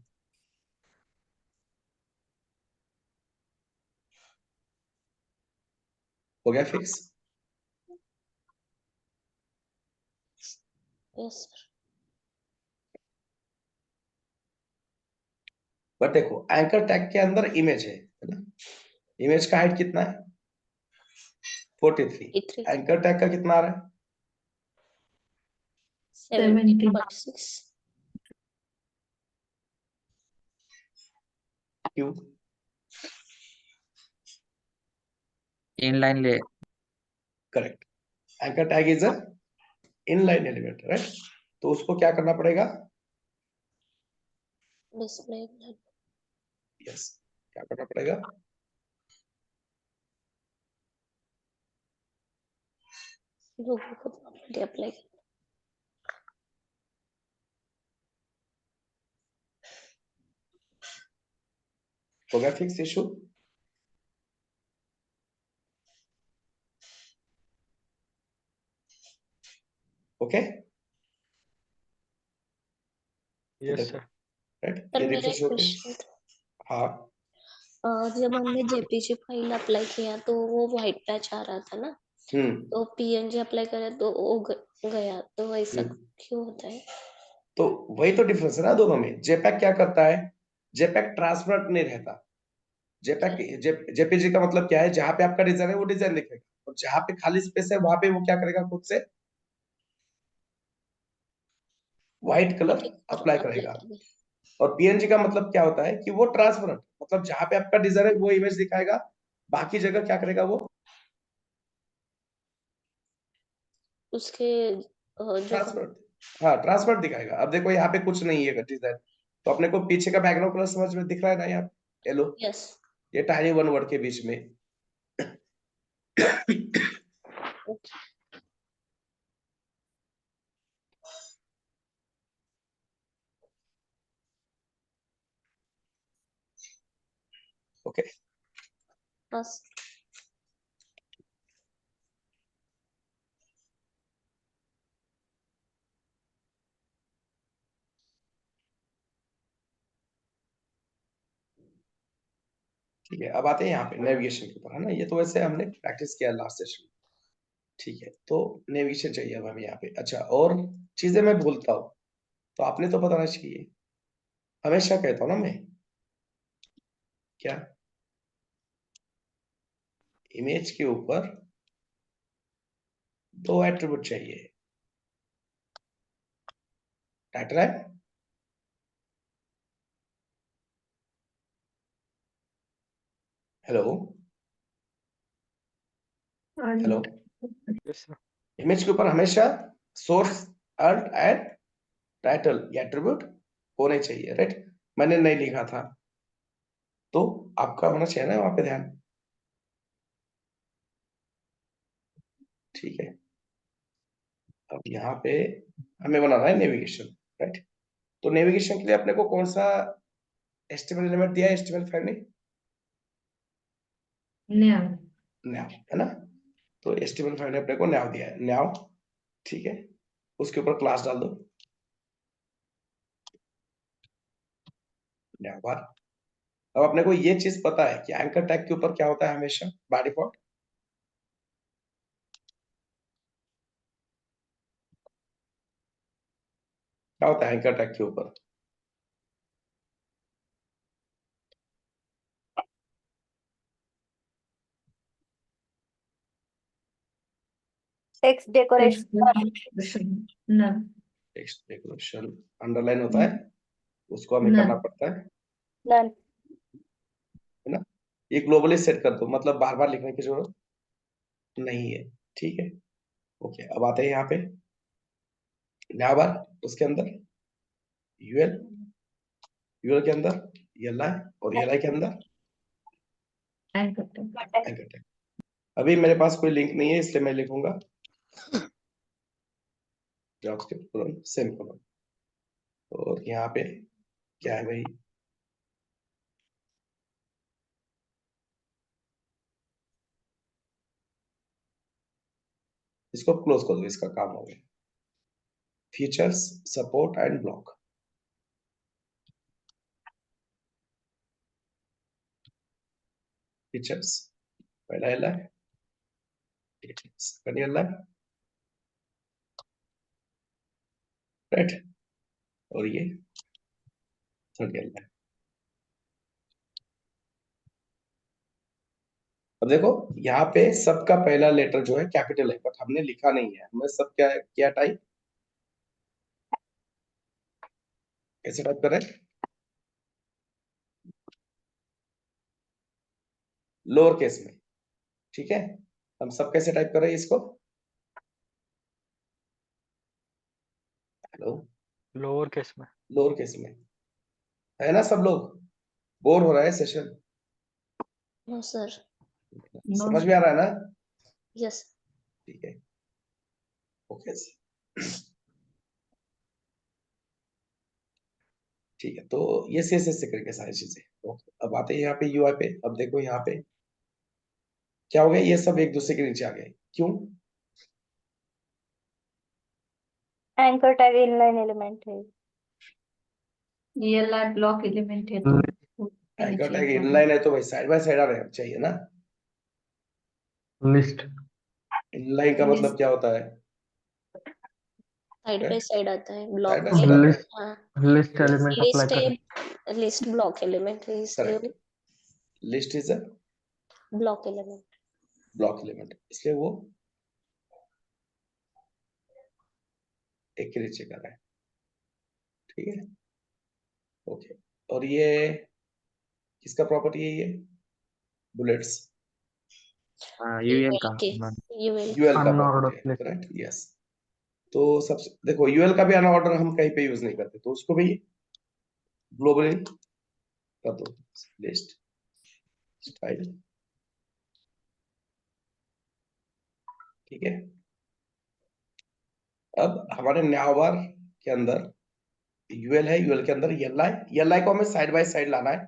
हो गया फिक्स। Yes, sir. बट देखो एंकर टैग के अंदर इमेज है ना, इमेज का हाइट कितना है, 43, 83. एंकर टैग का कितना आ रहा है, 70.6. क्यों, इनलाइन ले correct, anchor tag is a inline element, right. तो उसको क्या करना पड़ेगा, Display. यस, क्या करना पड़ेगा, लोगो को प्रॉपर्टी अप्लाई. हो गया फिक्स इशू। ओके, यस देखो सर। राइट, सर ये मेरा रिफ्रेश एक होके, क्वेश्चन था। हाँ जब हमने जेपीजी फाइल अप्लाई किया तो वो व्हाइट पैच आ रहा था ना, तो पीएनजी अप्लाई करा तो वो गया, तो ऐसा क्यों होता है? तो वही तो डिफरेंस है ना दोनों में। जेपैक क्या करता है, जेपैक ट्रांसपेरेंट नहीं रहता। जेपैक जेपीजी का मतलब क्या है, जहां पे आपका डिजाइन है वो डिजाइन दिखेगा, और जहां पे खाली स्पेस है वहां पे वो क्या करेगा, खुद से व्हाइट कलर अप्लाई अप्लाई करेगा। करेंगे। और पीएनजी का मतलब क्या होता है कि वो ट्रांसपेरेंट, मतलब जहां पे आपका डिजाइन है वो इमेज दिखाएगा, बाकी जगह क्या करेगा वो उसके जो ट्रांसपेरेंट, हाँ ट्रांसपेरेंट दिखाएगा। अब देखो यहाँ पे कुछ नहीं है डिजाइन, तो अपने को पीछे का बैकग्राउंड कलर समझ में दिख रहा है ना यहाँ, येलो, यस ये टाइनी वन वर्ड के बीच में। ओके, बस ठीक है। अब आते हैं यहाँ पे नेविगेशन के ऊपर, है ना, ये तो वैसे हमने प्रैक्टिस किया लास्ट सेशन में। ठीक है, तो नेविगेशन चाहिए अब हमें यहाँ पे। अच्छा, और चीजें मैं भूलता हूँ तो आपने तो बताना चाहिए, हमेशा कहता हूँ ना मैं, क्या इमेज के ऊपर दो एट्रीब्यूट चाहिए, टाइटल है, hello hello, yes sir. Image के ऊपर हमेशा सोर्स, अल्ट एंड टाइटल ये एट्रीब्यूट होने चाहिए, राइट। मैंने नहीं लिखा था तो आपका होना चाहिए ना वहां पे ध्यान। ठीक है, अब यहाँ पे हमें बनाना है नेविगेशन, राइट। तो नेविगेशन के लिए अपने को कौन सा एचटीएमएल एलिमेंट दिया है, HTML5 ने, नैव, है ना। तो HTML5 ने अपने को नैव दिया है, नैव, ठीक है, उसके ऊपर क्लास डाल दो नैव बार। अब अपने को ये चीज पता है कि एंकर टैग के ऊपर क्या होता है हमेशा बाय डिफॉल्ट, क्या होता है एंकर टैग के ऊपर, text decoration text decoration underline होता है, उसको हमें करना पड़ता है नन ना। ये ग्लोबली सेट कर दो, मतलब बार बार लिखने की जरूरत नहीं है, ठीक है। ओके, अब आते हैं यहाँ पे नया बार, उसके अंदर यूएल, यूएल के अंदर एलआई, और एलआई के अंदर एंकर टैग। अभी मेरे पास कोई लिंक नहीं है इसलिए मैं लिखूंगा जावास्क्रिप्ट कोलन सेमीकोलन, और यहाँ पे क्या है भाई, इसको क्लोज कर दो, इसका काम हो गया। Features, support and block, features पहला एलआई, सेकंड एलआई, राइट, और ये थर्ड एलआई। अब देखो यहाँ पे सबका पहला लेटर जो है कैपिटल है, बट हमने लिखा नहीं है, हमने सब क्या क्या टाइप, कैसे टाइप कर रहे हैं, लोअर केस में, ठीक है। हम सब कैसे टाइप कर रहे हैं इसको, हेलो, लोअर केस में। लोअर केस में, है ना। सब लोग बोर हो रहा है सेशन, नो सर। समझ में आ रहा है ना, यस ठीक है, ओके, ठीक है। तो ये CSS से करके सारी चीजें, ओके। अब आते हैं यहाँ पे UI पे। अब देखो यहाँ पे क्या हो गया, ये सब एक दूसरे के नीचे आ गए, क्यों, एंकर टैग इनलाइन एलिमेंट है। ये लाइट ब्लॉक एलिमेंट है तो एंकर टैग इनलाइन है तो भाई साइड बाय साइड आना चाहिए ना। लिस्ट इनलाइन का मतलब क्या होता है? साइड बाय साइड आता है, ब्लॉक साइड बाय साइड आता है। लिस्ट हाँ लिस्ट एलिमेंट अप्लाई लिस्ट करें। लिस्ट ब्लॉक एलिमेंट है, इसलिए correct, list is a block element. Block element, इसलिए वो एक के नीचे कर रहा है, ठीक है, ओके। और ये किसका प्रॉपर्टी है? ये बुलेट्स, यूएल का के यूएल यूएल का Unordered प्रॉपर्टी है, list. Correct, yes. तो सबसे देखो यूएल का भी अनऑर्डर हम कहीं पे यूज नहीं करते, तो उसको भी ग्लोबली कर दो, लिस्ट स्टाइल, ठीक है। अब हमारे न्यावार के अंदर यूएल है, यूएल के अंदर एल आई को हमें साइड बाय साइड लाना है,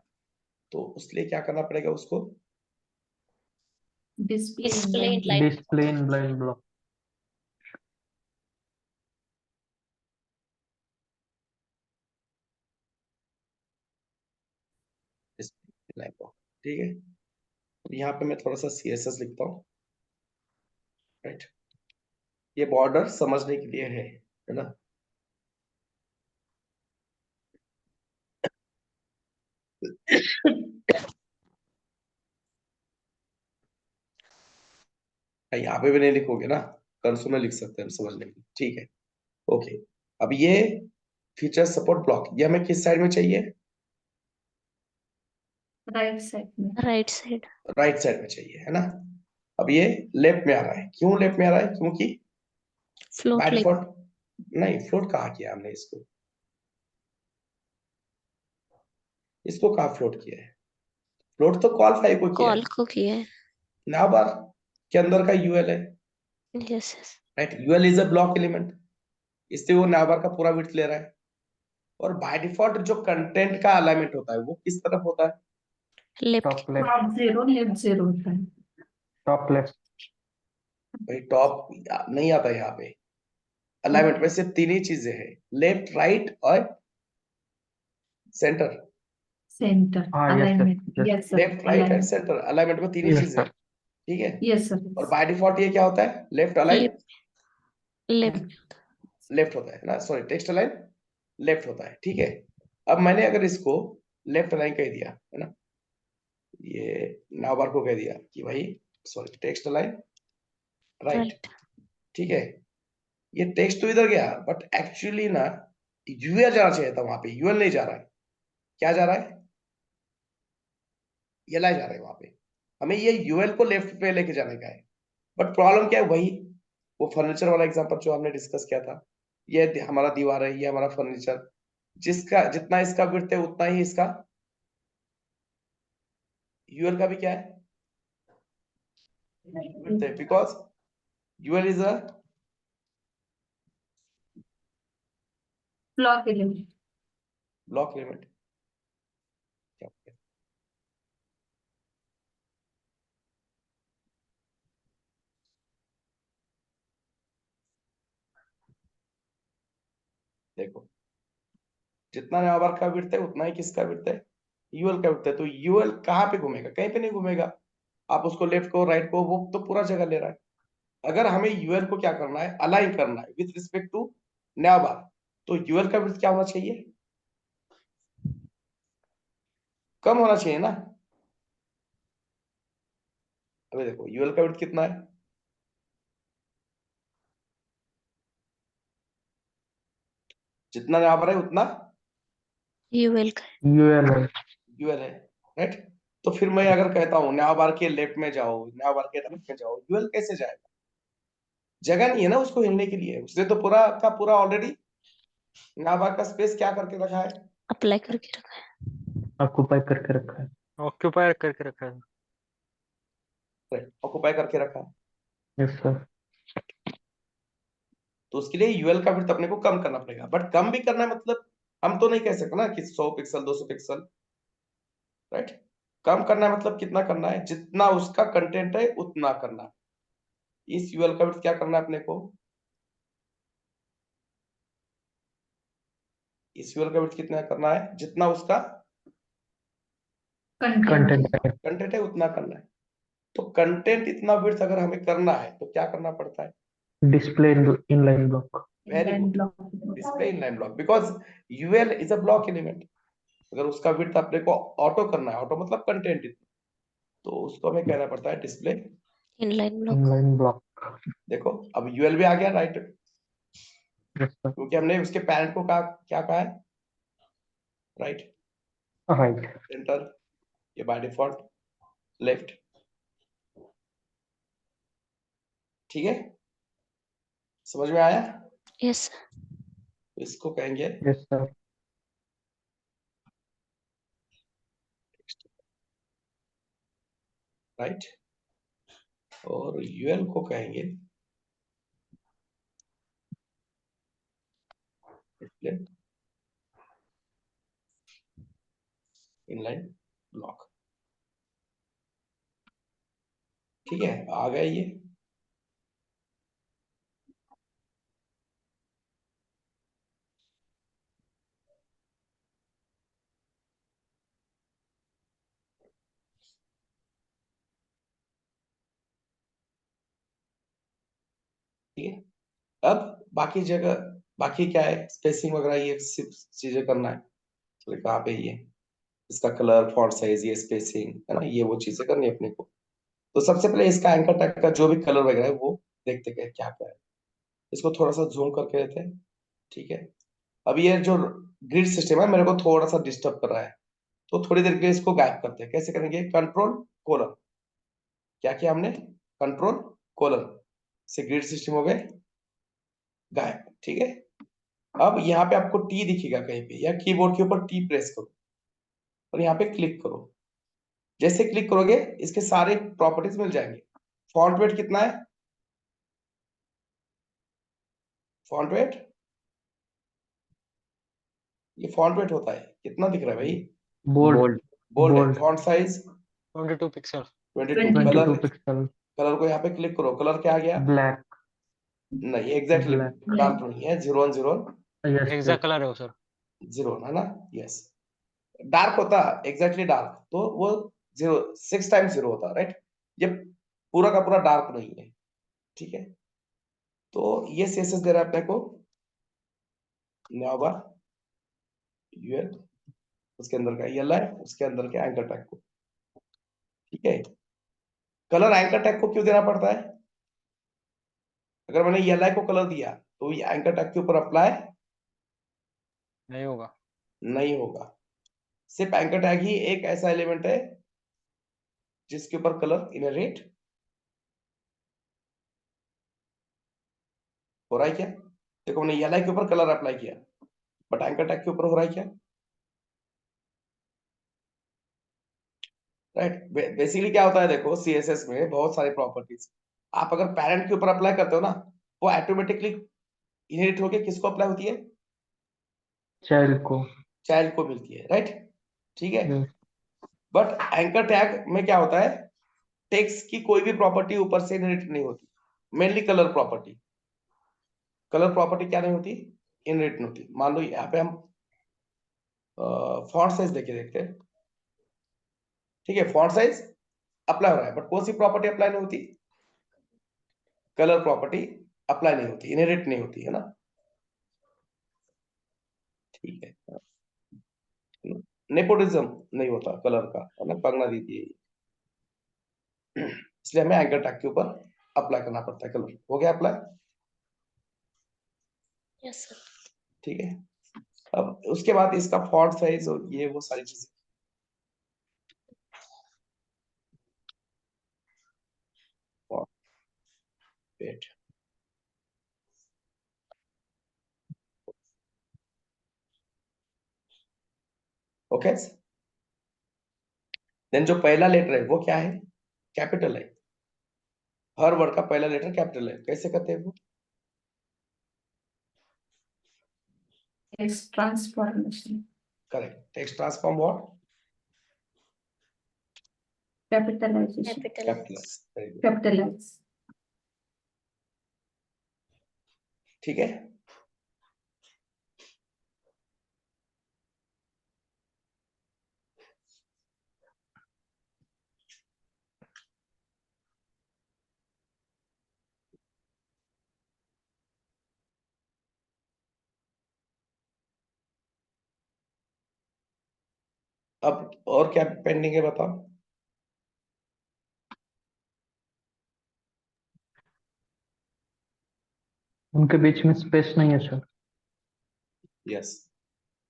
तो उसके लिए क्या करना पड़ेगा? उसको display display in blind block. ठीक है। यहाँ पे मैं थोड़ा सा CSS लिखता हूँ, राइट। ये बॉर्डर समझने के लिए है ना। यहाँ पे भी नहीं लिखोगे ना, कंसोल में लिख सकते हैं हम समझने के लिए, ठीक है, ओके। अब ये फीचर सपोर्ट ब्लॉक, ये हमें किस साइड में चाहिए? राइट साइड में, राइट साइड, राइट साइड में चाहिए, है ना। अब ये लेफ्ट में आ रहा है, क्यों लेफ्ट में आ रहा है? क्योंकि फ्लोट बाय ले डिफॉल्ट, नहीं फ्लोट कहाँ किया हमने इसको, इसको कहाँ फ्लोट किया है? फ्लोट तो कॉल फाइव को किया कॉल है, को किया है। नाबार के अंदर का यूएल है, yes yes, right. UL is a block element, इसलिए वो नाबार का पूरा विड्थ ले रहा है। और बाय डिफॉल्ट जो कंटेंट का अलाइनमेंट होता है वो किस तरफ होता है? Left. Top left, top zero left zero होता है। Top left. भाई टॉप नहीं आता यहाँ पे, अलाइनमेंट में सिर्फ तीन ही चीजें हैं, लेफ्ट, राइट और सेंटर। सेंटर हाँ yes alignment, sir, yes sir, left, right and centre, alignment में तीन ही यस चीजें हैं, सर। ठीक है। यस सर, और बाय डिफॉल्ट ये क्या होता है? लेफ्ट अलाइन, लेफ्ट लेफ्ट होता है ना, सॉरी टेक्स्ट अलाइन लेफ्ट होता है, ठीक है। अब मैंने अगर इसको लेफ्ट अलाइन कह दिया, है ना, ये नाबार को कह दिया कि भाई sorry text align right, right. ठीक है। ये टेक्स्ट तो इधर गया, बट एक्चुअली ना यूएल जाना चाहिए था वहां पे, यूएल नहीं जा रहा है, क्या जा रहा है? एल जा रहा है वहां पे, हमें ये यूएल को लेफ्ट पे लेके जाने का है। बट प्रॉब्लम क्या है? वही वो फर्नीचर वाला एग्जांपल जो हमने डिस्कस किया था, ये हमारा दीवार है, ये हमारा फर्नीचर, जिसका जितना इसका विड्थ है उतना ही इसका यूएल का भी क्या है? विड्थ है, because UL is a block element. Block element. देखो जितना नाबार का विड्थ है उतना ही किसका विड्थ है? यूएल का विड्थ है। तो यूएल कहाँ पे घूमेगा? कहीं पे नहीं घूमेगा। आप उसको लेफ्ट को राइट को, वो तो पूरा जगह ले रहा है। अगर हमें यूएल को क्या करना है? अलाइन करना है विद रिस्पेक्ट टू नाबार, तो यूएल का विड्थ क्या होना चाहिए? कम होना चाहिए ना। अभी देखो यूएल का विड्थ कितना है? जितना नाबार है उतना यूएल का यूएल है। यूएल है, राइट। तो फिर मैं अगर कहता हूँ नाबार के लेफ्ट में जाओ, नाबार के राइट में जाओ, यूएल कैसे जाएगा? जगह नहीं है ना उसको हिलने के लिए, उसने तो पूरा का पूरा ऑलरेडी नाबार का स्पेस क्या करके रखा है? अप्लाई करके रखा है। ऑक्यूपाई करके रखा है। ऑक्यूपाई करके रखा है। ऑक्युपाई करके रखा है। Yes sir. तो उसके लिए यूएल का विड्थ अपने को कम करना पड़ेगा। बट कम भी करना है मतलब हम तो नहीं कह सकते ना कि 100 पिक्सल 200 पिक्सल, राइट। कम करना है मतलब कितना करना है? जितना उसका कंटेंट है उतना करना है। इस यूएल का विड्थ क्या करना है अपने को? इस यूएल का विड्थ कितना करना है, जितना उसका कंटेंट कंटेंट है उतना करना है। तो कंटेंट इतना विड्थ अगर हमें करना है तो क्या करना पड़ता है, display inline block. Very good, display inline block, because UL is a block element. अगर उसका विड्थ अपने को ऑटो करना है, ऑटो मतलब कंटेंट इतना, तो उसको हमें कहना पड़ता है display inline block. Inline block. देखो अब यूएल भी आ गया, राइट, Yes, sir. क्योंकि हमने उसके पैरेंट को क्या कहा है, राइट, Right. सेंटर, ये बाय डिफॉल्ट लेफ्ट, ठीक है, समझ में आया। यस तो इसको कहेंगे Yes, sir. राइट, और यूएल को कहेंगे डिस्प्ले इनलाइन ब्लॉक। ठीक है, आ गया ये। ठीक है, अब बाकी जगह, बाकी क्या है, स्पेसिंग वगैरह ये चीजें करना है। तो कहाँ पे ये इसका कलर, फॉन्ट साइज, ये स्पेसिंग है ना, ये वो चीजें करनी है अपने को। तो सबसे पहले इसका एंकर टैग का जो भी कलर वगैरह है वो देखते हैं क्या क्या है। इसको थोड़ा सा जूम करके लेते हैं। ठीक है, अब ये जो ग्रिड सिस्टम है मेरे को थोड़ा सा डिस्टर्ब कर रहा है, तो थोड़ी देर के लिए इसको गायब करते हैं। कैसे करेंगे, कंट्रोल कोलन, क्या किया हमने, कंट्रोल कोलन से ग्रिड सिस्टम हो गए गायब। ठीक है, अब यहाँ पे आपको टी दिखेगा कहीं पे, या कीबोर्ड के ऊपर टी प्रेस करो और यहाँ पे क्लिक करो। जैसे क्लिक करोगे इसके सारे प्रॉपर्टीज मिल जाएंगे। फॉन्ट वेट कितना है, फॉन्ट वेट, ये फॉन्ट वेट होता है, कितना दिख रहा है भाई, Bold. बोल्ड है। Bold. Font size 22 pixel 22। 22 colour, 22 pixel. Colour को यहाँ पे क्लिक करो, कलर क्या आ गया, Black. नहीं एग्जैक्टली Black. डार्क नहीं है, 0 Yes, sir. एग्जैक्ट कलर है वो सर। 0 है ना, यस, डार्क होता एग्जैक्टली डार्क तो वो 6 टाइम्स 0 होता, राइट, ये पूरा का पूरा डार्क नहीं है। ठीक है, तो ये सीएसएस दे रहा है अपने को नावा यूएल, उसके अंदर का यल है, उसके अंदर के एंकर टैग को। ठीक है, कलर एंकर टैग को क्यों देना पड़ता है, अगर मैंने यल को कलर दिया तो ये एंकर टैग के ऊपर अप्लाई नहीं होगा। नहीं होगा। सिर्फ एंकर टैग ही एक ऐसा एलिमेंट है जिसके ऊपर कलर इनहेरिट हो रहा है क्या, देखो मैंने यल के ऊपर कलर अप्लाई किया बट एंकर टैग के ऊपर हो रहा है क्या, राइट। बेसिकली क्या होता है, देखो सीएसएस में बहुत सारी प्रॉपर्टीज, आप अगर पेरेंट के ऊपर अप्लाई करते हो ना, वो ऑटोमेटिकली इनहेरिट होके किसको अप्लाई होती है, Child को. चाइल्ड को मिलती है, राइट। ठीक है, Yes. बट एंकर टैग में क्या होता है, टेक्स्ट की कोई भी प्रॉपर्टी ऊपर से इनहेरिट नहीं होती, mainly colour property. Colour property क्या नहीं होती, इनहेरिट नहीं होती। मान लो यहाँ पे हम फॉन्ट साइज देखे देखते हैं। ठीक है, फॉन्ट साइज अप्लाई हो रहा है बट कौन सी प्रॉपर्टी अप्लाई नहीं होती, कलर प्रॉपर्टी अप्लाई नहीं होती, इनहेरिट नहीं होती है ना। ठीक है, नेपोटिज्म नहीं होता कलर का, है ना, पंगना दीदी है ये। इसलिए हमें एंकर टैग के ऊपर अप्लाई करना पड़ता है कलर। हो गया अप्लाई, यस सर। ठीक है, अब उसके बाद इसका फॉन्ट साइज और ये वो सारी चीजें, वेट, ओके। देन जो पहला लेटर है वो क्या है, कैपिटल है। हर वर्ड का पहला लेटर कैपिटल है, कैसे करते हैं वो, Text transformation. Correct, text transform what, Capitalization. Capitalize. Capitalize. ठीक है, अब और क्या पेंडिंग है बताओ। उनके बीच में स्पेस नहीं है सर, यस,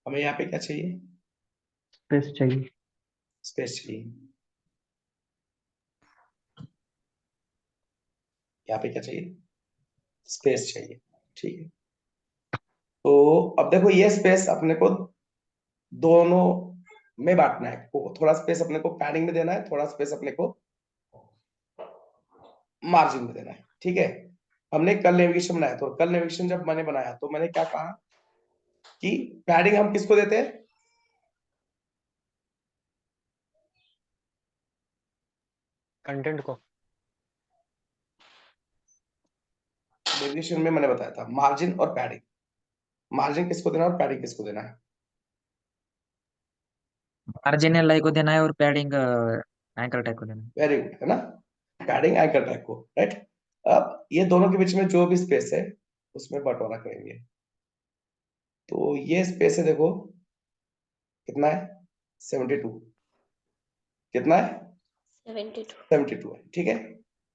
हमें यहाँ पे क्या चाहिए, स्पेस चाहिए। स्पेस चाहिए। यहाँ पे क्या चाहिए, स्पेस चाहिए, ठीक है। तो अब देखो ये स्पेस अपने को दोनों में बांटना है, थोड़ा स्पेस अपने को पैडिंग में देना है, थोड़ा स्पेस अपने को मार्जिन में देना है, ठीक है। हमने कल नेविगेशन बनाया, तो कल नेविगेशन जब मैंने बनाया तो मैंने क्या कहा कि पैडिंग हम किसको देते हैं, कंटेंट को। नेविगेशन में मैंने बताया था मार्जिन और पैडिंग, मार्जिन किसको देना है और पैडिंग किसको देना है। मार्जिन एल को देना है और पैडिंग एंकर टैग को देना है। वेरी गुड, है ना, पैडिंग एंकर टैग को, राइट। अब ये दोनों के बीच में जो भी स्पेस है उसमें बंटवारा करेंगे। तो ये स्पेस है, देखो कितना है, 72, कितना है, 72। 72 है, ठीक है।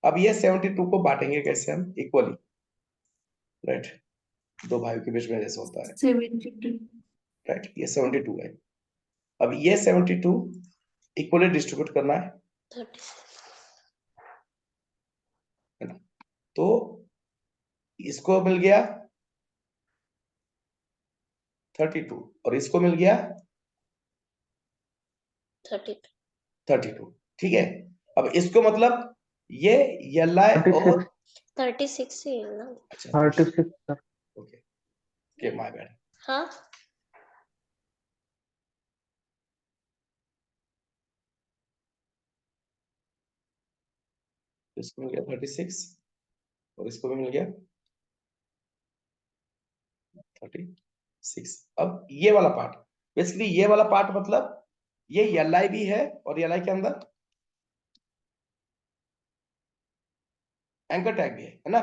अब ये 72 को बांटेंगे कैसे हम, इक्वली, राइट, दो भाइयों के बीच में जैसे होता है, 72। राइट, ये 72 है। अब ये 72 इक्वली डिस्ट्रीब्यूट करना है 36। है ना। तो इसको मिल गया 32 और इसको मिल गया 32। 32, ठीक है। अब इसको मतलब ये एल.आई 36 और 36 ही है ना। अच्छा 36 sir. Okay okay, my bad. हाँ, इसको मिल गया 36 और इसको भी मिल गया 36। अब ये वाला पार्ट, बेसिकली ये वाला पार्ट मतलब ये एल.आई भी है और एल.आई के अंदर एंकर टैग भी है ना।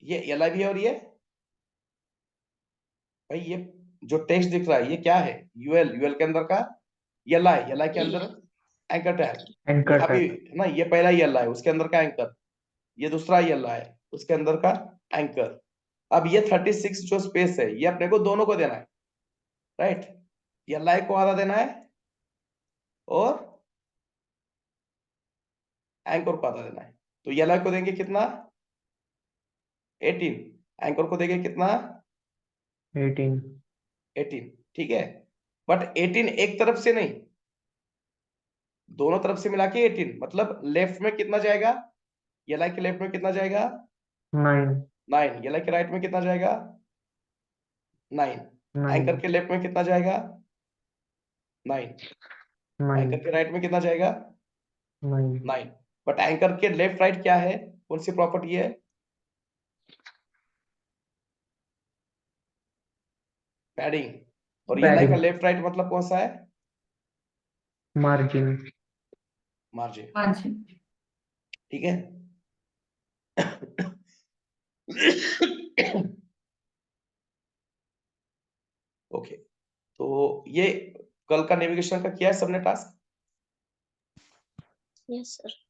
ये एल.आई भी है और ये भाई ये जो टेक्स्ट दिख रहा है ये क्या है, यूएल, यूएल के अंदर का एल.आई, एल.आई के अंदर एंकर टैग। ये एंकर अभी टैग। है ना, ये पहला एल.आई है उसके अंदर का एंकर, ये दूसरा एल.आई है उसके अंदर का एंकर। अब ये 36 जो स्पेस है ये अपने को दोनों को देना है, राइट। एल.आई को आधा देना है और एंकर को आधा देना है। तो एल.आई को देंगे कितना, 18, एंकर को देंगे कितना, 18। 18, ठीक है। बट 18 एक तरफ से नहीं, दोनों तरफ से मिला के 18, मतलब लेफ्ट में कितना जाएगा, एल.आई के लेफ्ट में कितना जाएगा, 9। 9, एल.आई के राइट में कितना जाएगा, 9, 9। एंकर के लेफ्ट में कितना जाएगा, 9, 9। एंकर के राइट में कितना जाएगा, 9। 9। बट एंकर के लेफ्ट राइट क्या है, कौन सी प्रॉपर्टी है, पैडिंग। और एल.आई का पैडिंग। लेफ्ट राइट मतलब कौन सा है, मार्जिन। Margin, margin. ठीक है। ओके, तो ये कल का नेविगेशन का किया है सबने टास्क। Yes sir.